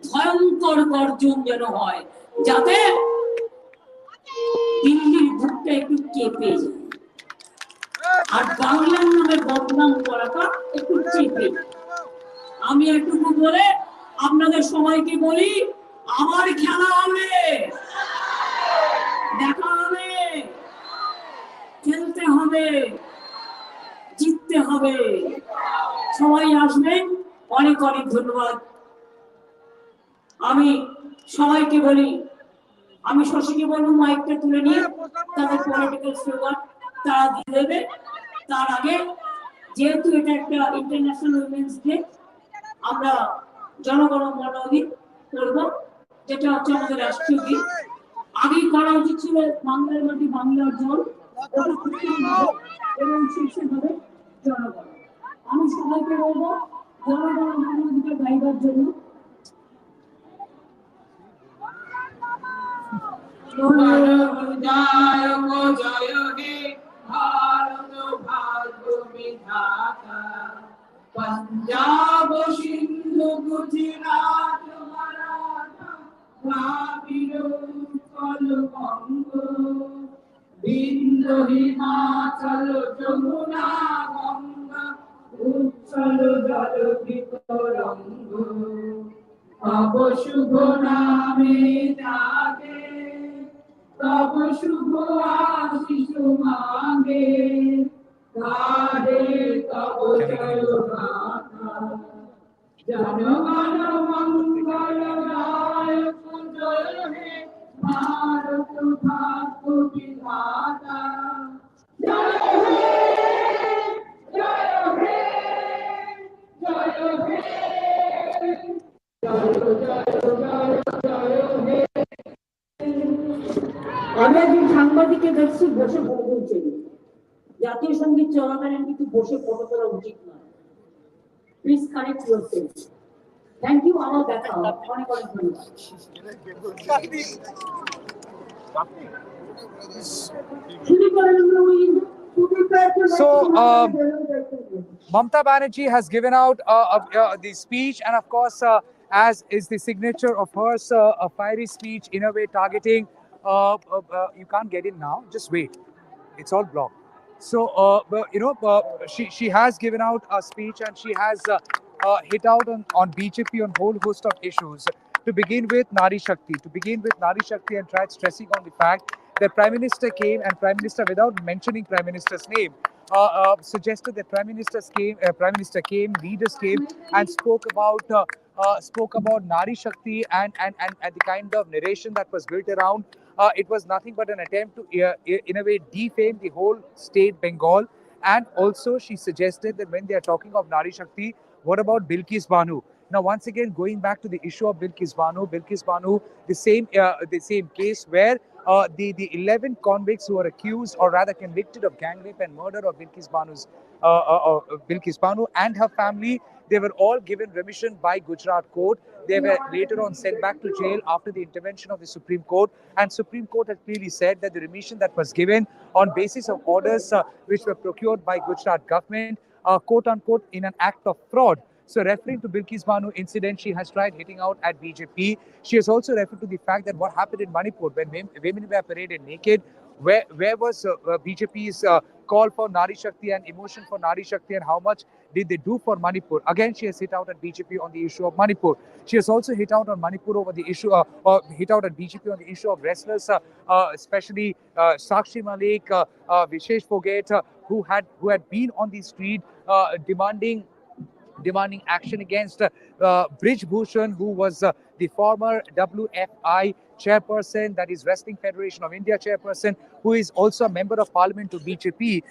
ভয়ঙ্কর গর্জন যেন হয়, যাতে দিল্লির বুকটা একটু কেঁপে যায়, আর বাংলার নামে বদনাম করাটা একটু চেপে। আমি একটুকু বলে আপনাদের সবাইকে বলি, আবার খেলা হবে, দেখা হবে, খেলতে হবে, জিততে হবে। সবাই আসবেন, অনেক অনেক ধন্যবাদ। আমি সবাইকে বলি, আমি শশীকে বলবো মাইকটা তুলে নিয়ে তাদের পলিটিক্যাল স্লোগান তারা দিয়ে দেবে। তার আগে যেহেতু এটা একটা ইন্টারন্যাশনাল উইমেন্স ডে, আমরা জনগণ মন গীত করবো, যেটা হচ্ছে আমাদের রাষ্ট্রীয় গীত। আগেই করা উচিত ছিল বাংলার মাটি বাংলার জল, এবং শীর্ষে হবে জনগণ। আমি সবাইকে বলবো জনগণ মন গীতটা গাইবার জন্য। জয় হে ভারত ভাগ্য বিধাতা, পঞ্জাব সিন্ধু গুজরাট মারাঠা ভাবির উৎকল বঙ্গ বিন্দু হিমাচল যমুনা গঙ্গা উচ্ছল জল বিতরঙ্গ তব শুভ নামে জাগে তব শুভ আশিস মাগে গাহে তব জয় গাথা জনগণ মঙ্গল দায়ক জয় হে ভারত ভাগ্য বিধাতা জয় হে জয় হে জয় হে আমি একজন সাংবাদিককে দেখছি বসে ফটো তুলছেন। জাতীয় সঙ্গীত চলাকালীন কিন্তু বসে ফটো তোলা উচিত নয়। Please connect yourself. Thank you. আমার দেখা হবে। অনেক অনেক ধন্যবাদ। So, Mamata Banerjee has given out the speech, and of course, as is the signature of hers, a fiery speech in a way targeting. You can't get in now. Just wait. It's all blocked. So, she has given out a speech, and she has hit out on BJP on whole host of issues. To begin with Nari Shakti. To begin with Nari Shakti, and tried stressing on the fact that Prime Minister came, and Prime Minister, without mentioning Prime Minister's name, suggested that Prime Minister came, leaders came, and spoke about Nari Shakti and the kind of narration that was built around. It was nothing but an attempt to, in a way, defame the whole state Bengal. And also, she suggested that when they are talking of Nari Shakti, what about Bilkis Banu? Now, once again, going back to the issue of Bilkis Banu, the same case where the 11 convicts who were accused, or rather convicted, of gang rape and murder of Bilkis Banu and her family, they were all given remission by Gujarat court. They were later on sent back to jail after the intervention of the Supreme Court. And Supreme Court had clearly said that the remission that was given on basis of orders which were procured by Gujarat government, quote unquote, in an act of fraud. So, referring to Bilkis Banu incident, she has tried hitting out at BJP. She has also referred to the fact that what happened in Manipur when women were paraded naked. Where was BJP's call for Nari Shakti and emotion for Nari Shakti, and how much did they do for Manipur? Again, she has hit out at BJP on the issue of Manipur. She has also hit out on Manipur over the issue, or hit out at BJP on the issue of wrestlers, especially Sakshi Malik, Vishesh Fogate, who had been on the street demanding action against Brij Bhushan, who was the former WFI chairperson, that is Wrestling Federation of India chairperson, who is also a member of parliament to BJP.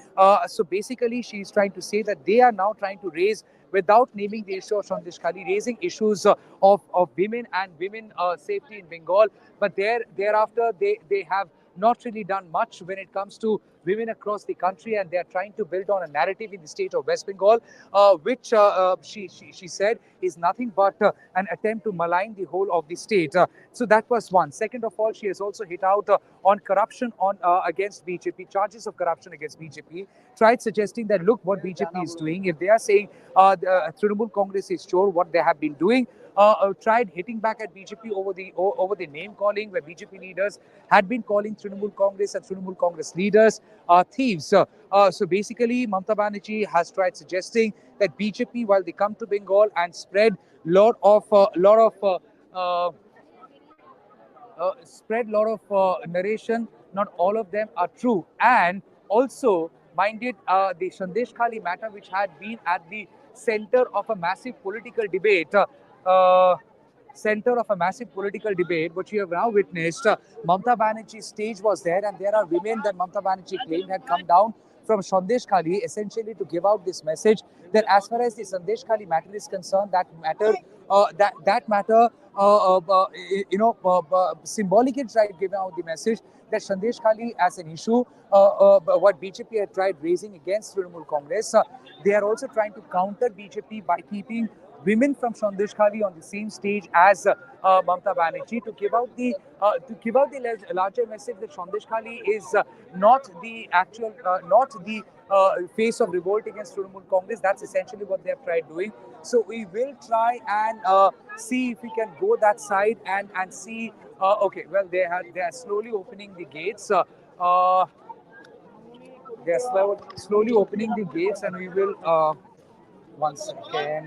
So basically, she is trying to say that they are now trying to raise, without naming the issue of Sandeshkhali, raising issues of women and women safety in Bengal. But thereafter, they have not really done much when it comes to women across the country, and they are trying to build on a narrative in the state of West Bengal, which she said is nothing but an attempt to malign the whole of the state. So that was one. Second of all, she has also hit out on corruption against BJP, charges of corruption against BJP, tried suggesting that look what BJP is doing. If they are saying Trinamool Congress is sure what they have been doing, tried hitting back at BJP over the name calling, where BJP leaders had been calling Trinamool Congress and Trinamool Congress leaders thieves. So basically, Mamata Banerjee has tried suggesting that BJP, while they come to Bengal and spread lot of narration, not all of them are true. And also, minded the Sandeshkhali matter, which had been at the center of a massive political debate. Which we have now witnessed. Mamata Banerjee's stage was there, and there are women that Mamata Banerjee claimed had come down from Sandeshkhali essentially to give out this message that as far as the Sandeshkhali matter is concerned, that matter symbolically tried giving out the message that Sandeshkhali as an issue, what BJP had tried raising against Trinamool Congress, they are also trying to counter BJP by keeping women from Sandeshkhali on the same stage as Mamata Banerjee, to give out the larger message that Sandeshkhali is not the face of revolt against Trinamool Congress. That's essentially what they have tried doing. So we will try and see if we can go that side and see Okay, well, they are slowly opening the gates. Uh, they are slowly opening the gates, and we will. One second.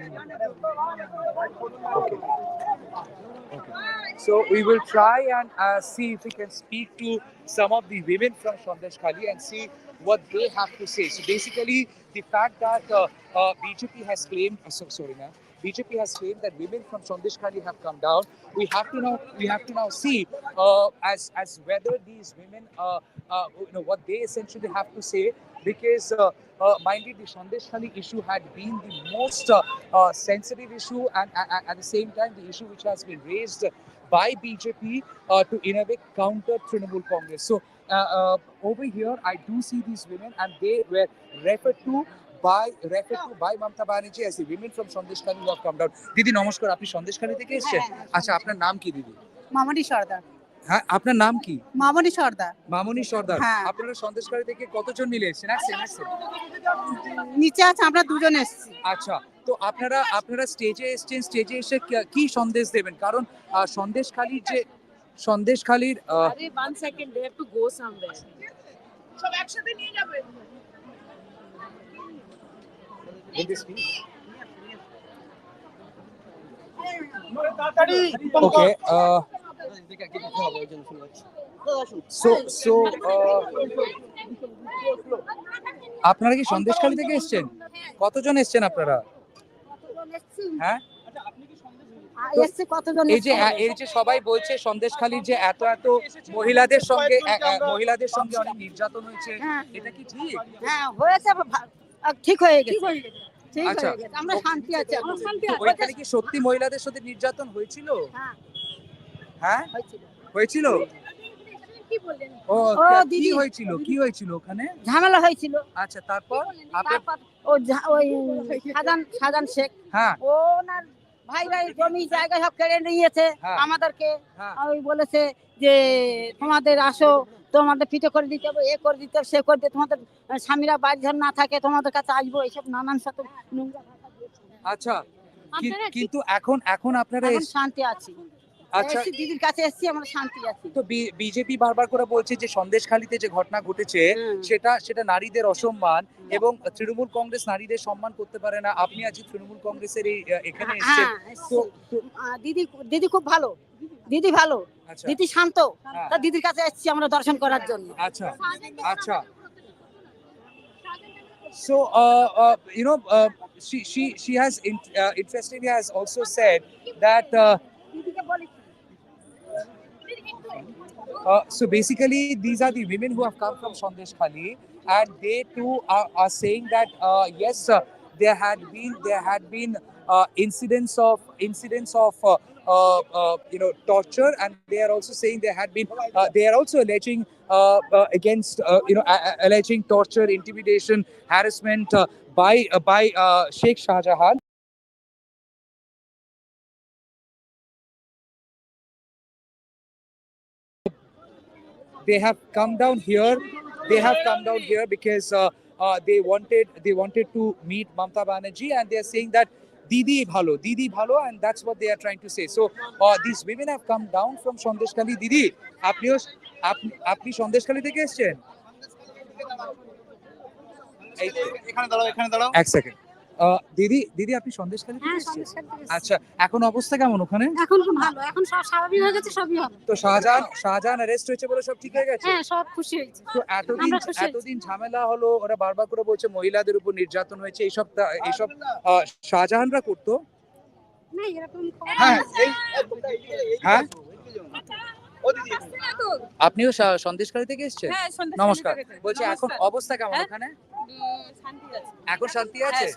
Okay. Okay. So we will try and see if we can speak to some of the women from Sandeshkhali and see what they have to say. So basically, the fact that BJP has claimed, sorry, ma'am, BJP has claimed that women from Sandeshkhali have come down. We have to now see as whether these women, what they essentially have to say, because minded the Sandeshkhali issue had been the most sensitive issue, and at the same time the issue which has been raised by BJP to in a way counter Trinamool Congress. So over here I do see these women, and they were referred to by Mamata Banerjee as the women from Sandeshkhali who have come down. দিদি নমস্কার, আপনি সন্দেশখালী থেকে এসেছেন? আচ্ছা, আপনার নাম কি দিদি? মামনি সর্দার। হ্যাঁ, আপনার নাম কি? মামনি সর্দার। মামনি সর্দার। হ্যাঁ। আপনারা সন্দেশখালী থেকে কতজন মিলে এসেছেন? নিচে আছে, আমরা দুজন এসেছি। আচ্ছা, তো আপনারা স্টেজে এসেছেন, স্টেজে এসে কি সন্দেশ দেবেন? কারণ সন্দেশখালীর আরে 1 second, they have to go somewhere. সব একসাথে নিয়ে যাবে। Okay. আপনারা কি সন্দেশখালী থেকে এসেছেন? কতজন এসেছেন আপনারা? হ্যাঁ, এই যে সবাই বলছে সন্দেশখালীর যে এত মহিলাদের সঙ্গে অনেক নির্যাতন হয়েছে, এটা কি ঠিক? হ্যাঁ, হয়েছে, ঠিক হয়ে গেছে। আচ্ছা, আমরা শান্তি আছি, আমরা শান্তি আছি। ওইখানে কি সত্যি মহিলাদের সাথে নির্যাতন হয়েছিল? হ্যাঁ, হয়েছিল। ও, কি হয়েছিল ওখানে? ঝামেলা হয়েছিল। আচ্ছা, তারপর ওই সাজান শেখ, হ্যাঁ, ওনার ভাই জমি জায়গা সব কেড়ে নিয়েছে আমাদেরকে। ওই বলেছে যে তোমাদের আসো, তোমাদের পিঠে করে দিতে হবে, এ করে দিতে হবে, সে করে দিতে, তোমাদের স্বামীরা বাড়ি ঘর না থাকে তোমাদের কাছে আসবো, এইসব নানান সাথে নোংরা ভাষা দিয়েছে। আচ্ছা, কিন্তু এখন আপনারা শান্তি আছি। আচ্ছা, দিদির কাছে এসেছি, আমরা শান্তি আছি। তো বিজেপি বারবার করে বলছে যে সন্দেশখালীতে যে ঘটনা ঘটেছে সেটা নারীদের অসম্মান, এবং তৃণমূল কংগ্রেস নারীদের সম্মান করতে পারে না। আপনি আজ তৃণমূল কংগ্রেসের এখানে এসেছেন, তো দিদি খুব ভালো, দিদি ভালো, দিদি শান্ত, তা দিদির কাছে এসেছি আমরা দর্শন করার জন্য। আচ্ছা, আচ্ছা। So she has interestingly has also said that so basically these are the women who have come from Sandeshkhali, and they too are saying that yes, there had been incidents of torture, and they are also saying they are also alleging against alleging torture, intimidation, harassment by Sheikh Shah Jahan. They have come down here because they wanted to meet Mamata Banerjee, and they are saying that Didi bhalo, and that's what they are trying to say. So these women have come down from Sandeshkhali. Didi, আপনি সন্দেশখালী থেকে এসেছেন? এখানে দাঁড়াও এক second. দিদি আপনি সন্দেশখালী থেকে এসেছেন? আচ্ছা, এখন অবস্থা কেমন ওখানে? এখন খুব ভালো, এখন সব স্বাভাবিক হয়ে গেছে, সবই হবে। তো শাহজাহান অ্যারেস্ট হয়েছে বলে সব ঠিক হয়ে গেছে? হ্যাঁ, সব খুশি হয়েছে। তো এতদিন ঝামেলা হলো, ওরা বারবার করে বলছে মহিলাদের উপর নির্যাতন হয়েছে, এইসব শাহজাহানরা করতো না, এরকম হ্যাঁ। আপনিও সন্দেশখালী থেকে এসেছেন? নমস্কার, বলছি এখন অবস্থা কেমন ওখানে? এখন শান্তি আছে?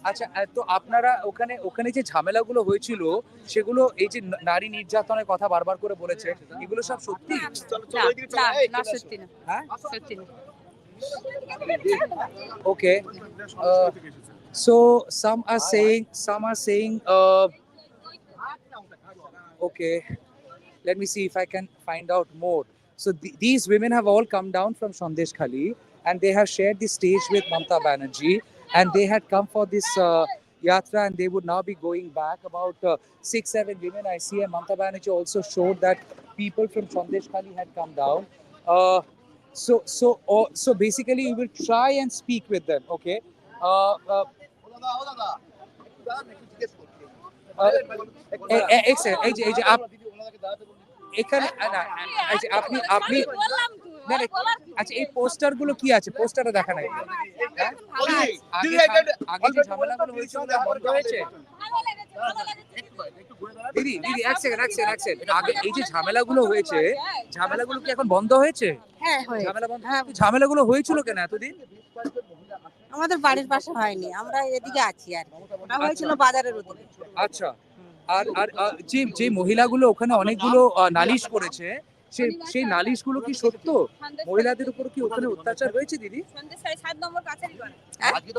আচ্ছা, তো আপনারা ওখানে যে ঝামেলাগুলো হয়েছিল, সেগুলো এই যে নারী নির্যাতনের কথা বারবার করে বলেছে, এগুলো সব সত্যি? না, সত্যি না। হ্যাঁ, সত্যি না। Okay. So some are saying okay, let me see if I can find out more. So these women have all come down from Sandeshkhali, and they have shared the stage with Mamata Banerjee, and they had come for this yatra, and they would now be going back. About 6-7 women I see, and Mamata Banerjee also showed that people from Sandeshkhali had come down. So basically, we will try and speak with them. Okay. এখানে আপনি আপনি আচ্ছা এই poster গুলো কি আছে পোস্টারটা দেখা নাই আগে যে ঝামেলাগুলো হয়েছিল বন্ধ হয়েছে দিদি দিদি এক সেকেন্ড আগে এই যে ঝামেলাগুলো হয়েছে ঝামেলাগুলো কি এখন বন্ধ হয়েছে হ্যাঁ ঝামেলাগুলো হয়েছিল কেন এতদিন আমাদের বাড়ির পাশে হয়নি, আমরা এদিকে আছি আর হয়েছিল বাজারের ওদিকে। আচ্ছা আর আর যে যে মহিলাগুলো ওখানে অনেকগুলো নালিশ করেছে সেই নালিশগুলো কি সত্য মহিলাদের উপর কি ওখানে অত্যাচার হয়েছে দিদি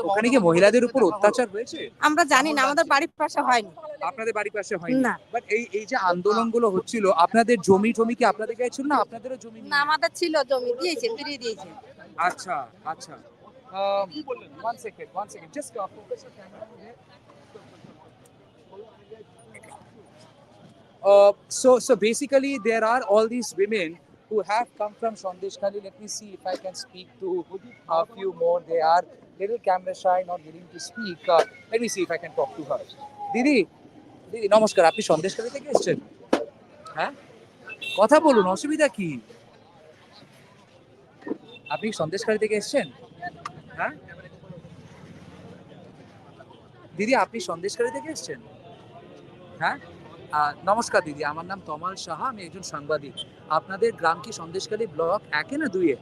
ওখানে কি মহিলাদের উপর অত্যাচার হয়েছে আমরা জানি না, আমাদের বাড়ির পাশে হয়নি। আপনাদের বাড়ির পাশে হয়নি না। বাট এই যে আন্দোলনগুলো হচ্ছিল আপনাদের জমি কি আপনাদের কাছে ছিল না আপনাদেরও জমি না, আমাদের ছিল জমি, দিয়েছে, ফিরিয়ে দিয়েছে। আচ্ছা আচ্ছা one second just focus your camera over there. So basically there are all these women who have come from Sandeshkhali. Let me see if I can speak to a few more. They are little camera shy, not willing to speak. Let me see if I can talk to her. দিদি নমস্কার আপনি সন্দেশখালী থেকে এসেছেন হ্যাঁ কথা বলুন অসুবিধা কি আপনি সন্দেশখালী থেকে এসেছেন হ্যাঁ দিদি আপনি সন্দেশখালী থেকে এসেছেন হ্যাঁ নমস্কার দিদি আমার নাম তমাল সাহা আমি একজন সাংবাদিক আপনাদের গ্রাম কি সন্দেশখালী ব্লক 1 না 2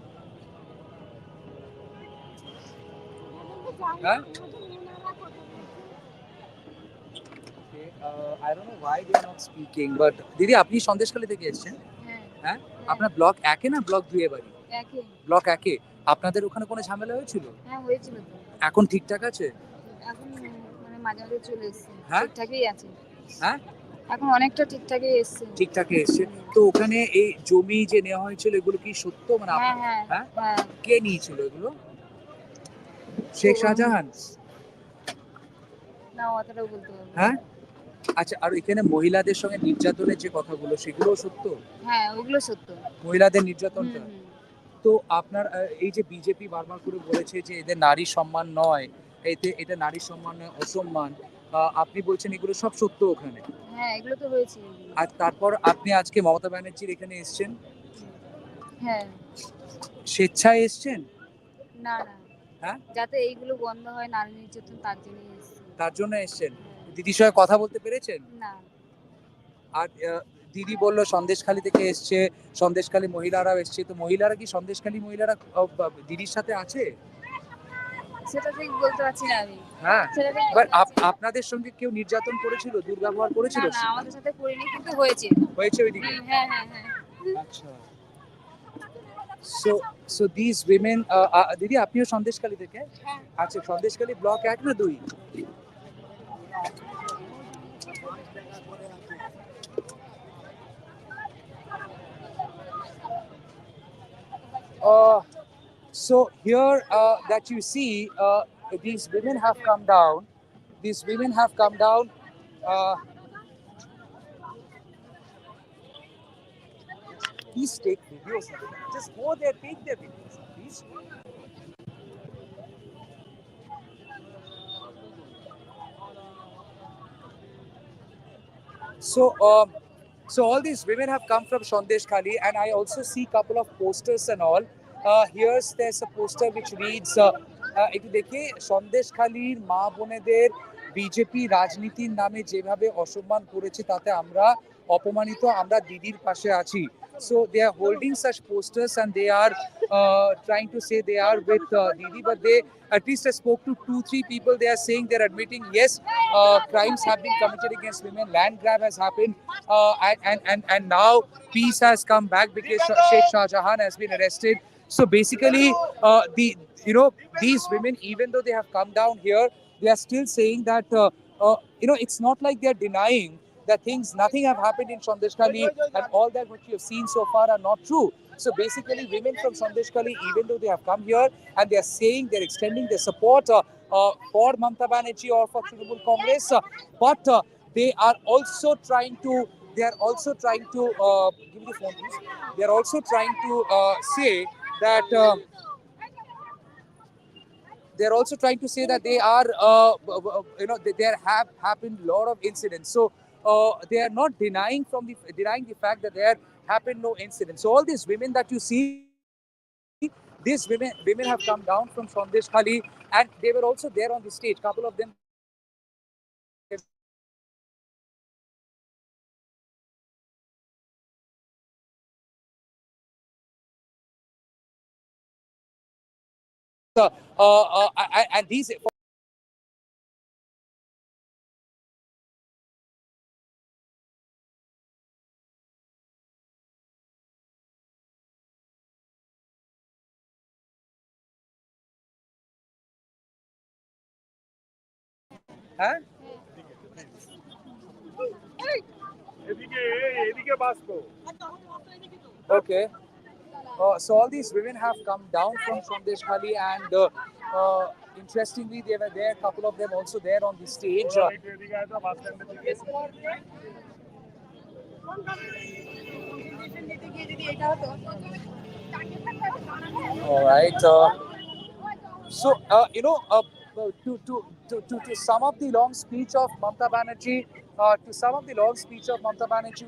হ্যাঁ I don't know why they are not speaking but দিদি আপনি সন্দেশখালী থেকে এসেছেন হ্যাঁ আপনার ব্লক 1 না ব্লক 2 বাড়ি ব্লক 1 আপনাদের ওখানে কোনো ঝামেলা হয়েছিল হ্যাঁ হয়েছিল তো এখন ঠিকঠাক আছে এখন মানে মাঝে মাঝে চলে এসেছে হ্যাঁ? ঠিকঠাকই আছে হ্যাঁ এখন অনেকটা ঠিকঠাকই এসেছে ঠিকঠাকই এসেছে তো ওখানে এই জমি যে নেওয়া হয়েছিল এগুলো কি সত্য মানে হ্যাঁ হ্যাঁ হ্যাঁ হ্যাঁ কে নিয়েছিল এগুলো শেখ শাহজাহান না অতটাও বলতে পারবো না। হ্যাঁ আচ্ছা আর এখানে মহিলাদের সঙ্গে নির্যাতনের যে কথাগুলো সেগুলো সত্য হ্যাঁ ওগুলো সত্য মহিলাদের নির্যাতনটা হুম। তো আপনার এই যে বিজেপি বারবার করে বলেছে যে এদের নারী সম্মান নয় এটা নারী সম্মান নয় অসম্মান আপনি বলছেন এগুলো সব সত্য ওখানে হ্যাঁ এগুলো তো হয়েছে আর তারপর আপনি আজকে মমতা ব্যানার্জির এখানে এসেছেন হ্যাঁ স্বেচ্ছায় এসেছেন না না হ্যাঁ যাতে এইগুলো বন্ধ হয় নারী নির্যাতন তার জন্যই এসেছে তার জন্য এসেছেন দিদির সঙ্গে কথা বলতে পেরেছেন না আর দিদি বললো সন্দেশখালী থেকে এসছে সন্দেশখালী মহিলারাও এসছে তো মহিলারা কি সন্দেশখালী মহিলারা দিদির সাথে আছে সেটা ঠিক বলতে পারছি না আমি হ্যাঁ সেটা ঠিক বাট বলতে পারছি না। আপনাদের সঙ্গে কেউ নির্যাতন করেছিল দুর্ব্যবহার করেছিল না না আমাদের সাথে করিনি কিন্তু হয়েছে হয়েছে ওইদিকে হ্যাঁ হ্যাঁ হ্যাঁ আচ্ছা so these women দিদি আপনিও সন্দেশখালী থেকে আচ্ছা সন্দেশখালী ব্লক 1 না 2 so here that you see these women have come down please take videos just go there take their videos please so all these women have come from Sandeshkhali and I also see couple of posters and all there's a poster which reads একটু দেখে সন্দেশখালীর মা বোনেদের BJP রাজনীতির নামে যেভাবে অসম্মান করেছে তাতে আমরা অপমানিত আমরা দিদির পাশে আছি so they are holding such posters and they are trying to say they are with Didi but they at least I spoke to 2-3 people they are saying they're admitting yes crimes have been committed against women land grab has happened and now peace has come back because Sheikh Shahjahan has been arrested so basically these women even though they have come down here they are still saying that it's not like they are denying that nothing have happened in Sandeshkhali and all that what you have seen so far are not true. So basically women from Sandeshkhali, even though they have come here and they are saying they're extending their support for Mamata Banerjee or for Trinamool Congress, but they are also trying to. They are also trying to give me the phone, please. They are also trying to say that. They're also trying to say that they are, there have happened a lot of incidents. So they are not denying the fact that there happened no incidents. So all these women that you see, these women have come down from Sandeshkhali, and they were also there on the stage. Couple of them were there on the stage, and and these. Huh? Okay. So all these women have come down from Sandeshkhali, and interestingly, they were there. A couple of them also there on the stage. All right. So, to sum up the long speech of Mamata Banerjee,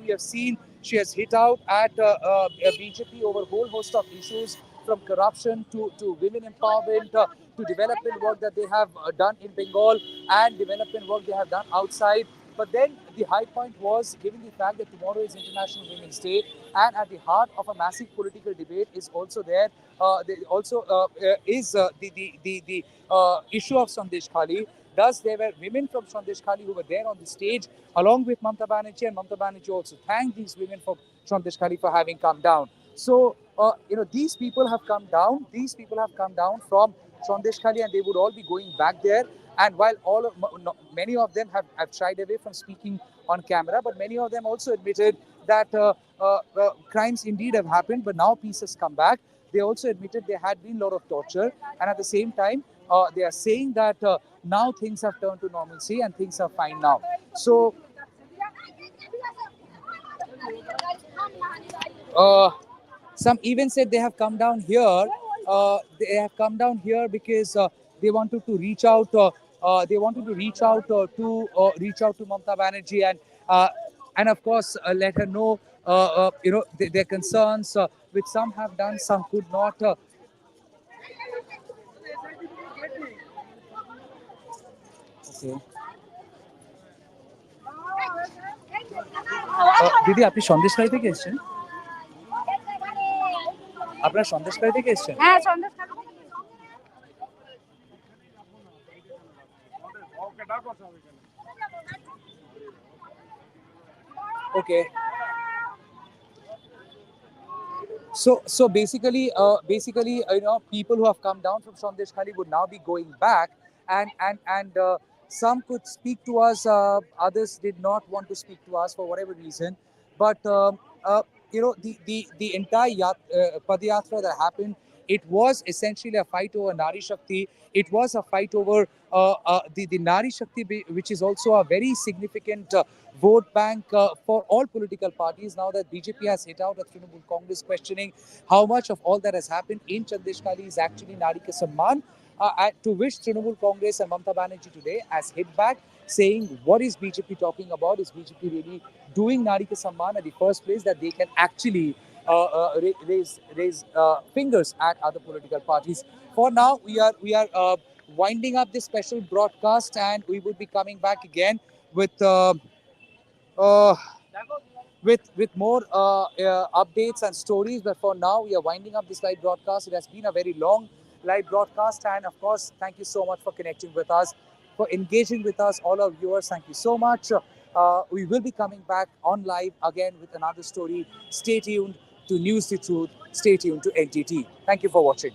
we have seen she has hit out at BJP over a whole host of issues, from corruption to women empowerment, to development work that they have done in Bengal, and development work they have done outside. But then the high point was, given the fact that tomorrow is International Women's Day, and at the heart of a massive political debate is also there. Also is the issue of Sandeshkhali. Thus, there were women from Sandeshkhali who were there on the stage along with Mamata Banerjee, and Mamata Banerjee also thanked these women from Sandeshkhali for having come down. So, these people have come down. These people have come down from Sandeshkhali, and they would all be going back there. And while many of them have shied away from speaking on camera, but many of them also admitted that crimes indeed have happened, but now peace has come back. They also admitted there had been a lot of torture, and at the same time, they are saying that now things have turned to normalcy and things are fine now. So, uh, some even said they have come down here. They have come down here because they wanted to reach out. Reach out to Mamata Banerjee, and of course let her know their concerns, which some have done, some could not. Okay. দিদি আপনি সন্দেশখালী থেকে এসেছেন? আপনারা সন্দেশখালী থেকে এসেছেন? হ্যাঁ Sandeshkhali. Okay. So basically, people who have come down from Sandeshkhali would now be going back, and some could speak to us. Others did not want to speak to us for whatever reason. But the entire Padayatra that happened, it was essentially a fight over Nari Shakti. It was a fight over the Nari Shakti, which is also a very significant vote bank for all political parties. Now that BJP has hit out at Trinamool Congress, questioning how much of all that has happened in Sandeshkhali is actually Nari Ka Samman, to which Trinamool Congress and Mamata Banerjee today has hit back, saying, what is BJP talking about? Is BJP really doing Nari Ka Samman at the first place, that they can actually raise fingers at other political parties? For now, we are winding up this special broadcast, and we will be coming back again with uh, with more updates and stories. But for now, we are winding up this live broadcast. It has been a very long live broadcast, and of course, thank you so much for connecting with us, for engaging with us, all our viewers. Thank you so much. We will be coming back on live again with another story. Stay tuned to News the Truth. Stay tuned to NTT. Thank you for watching.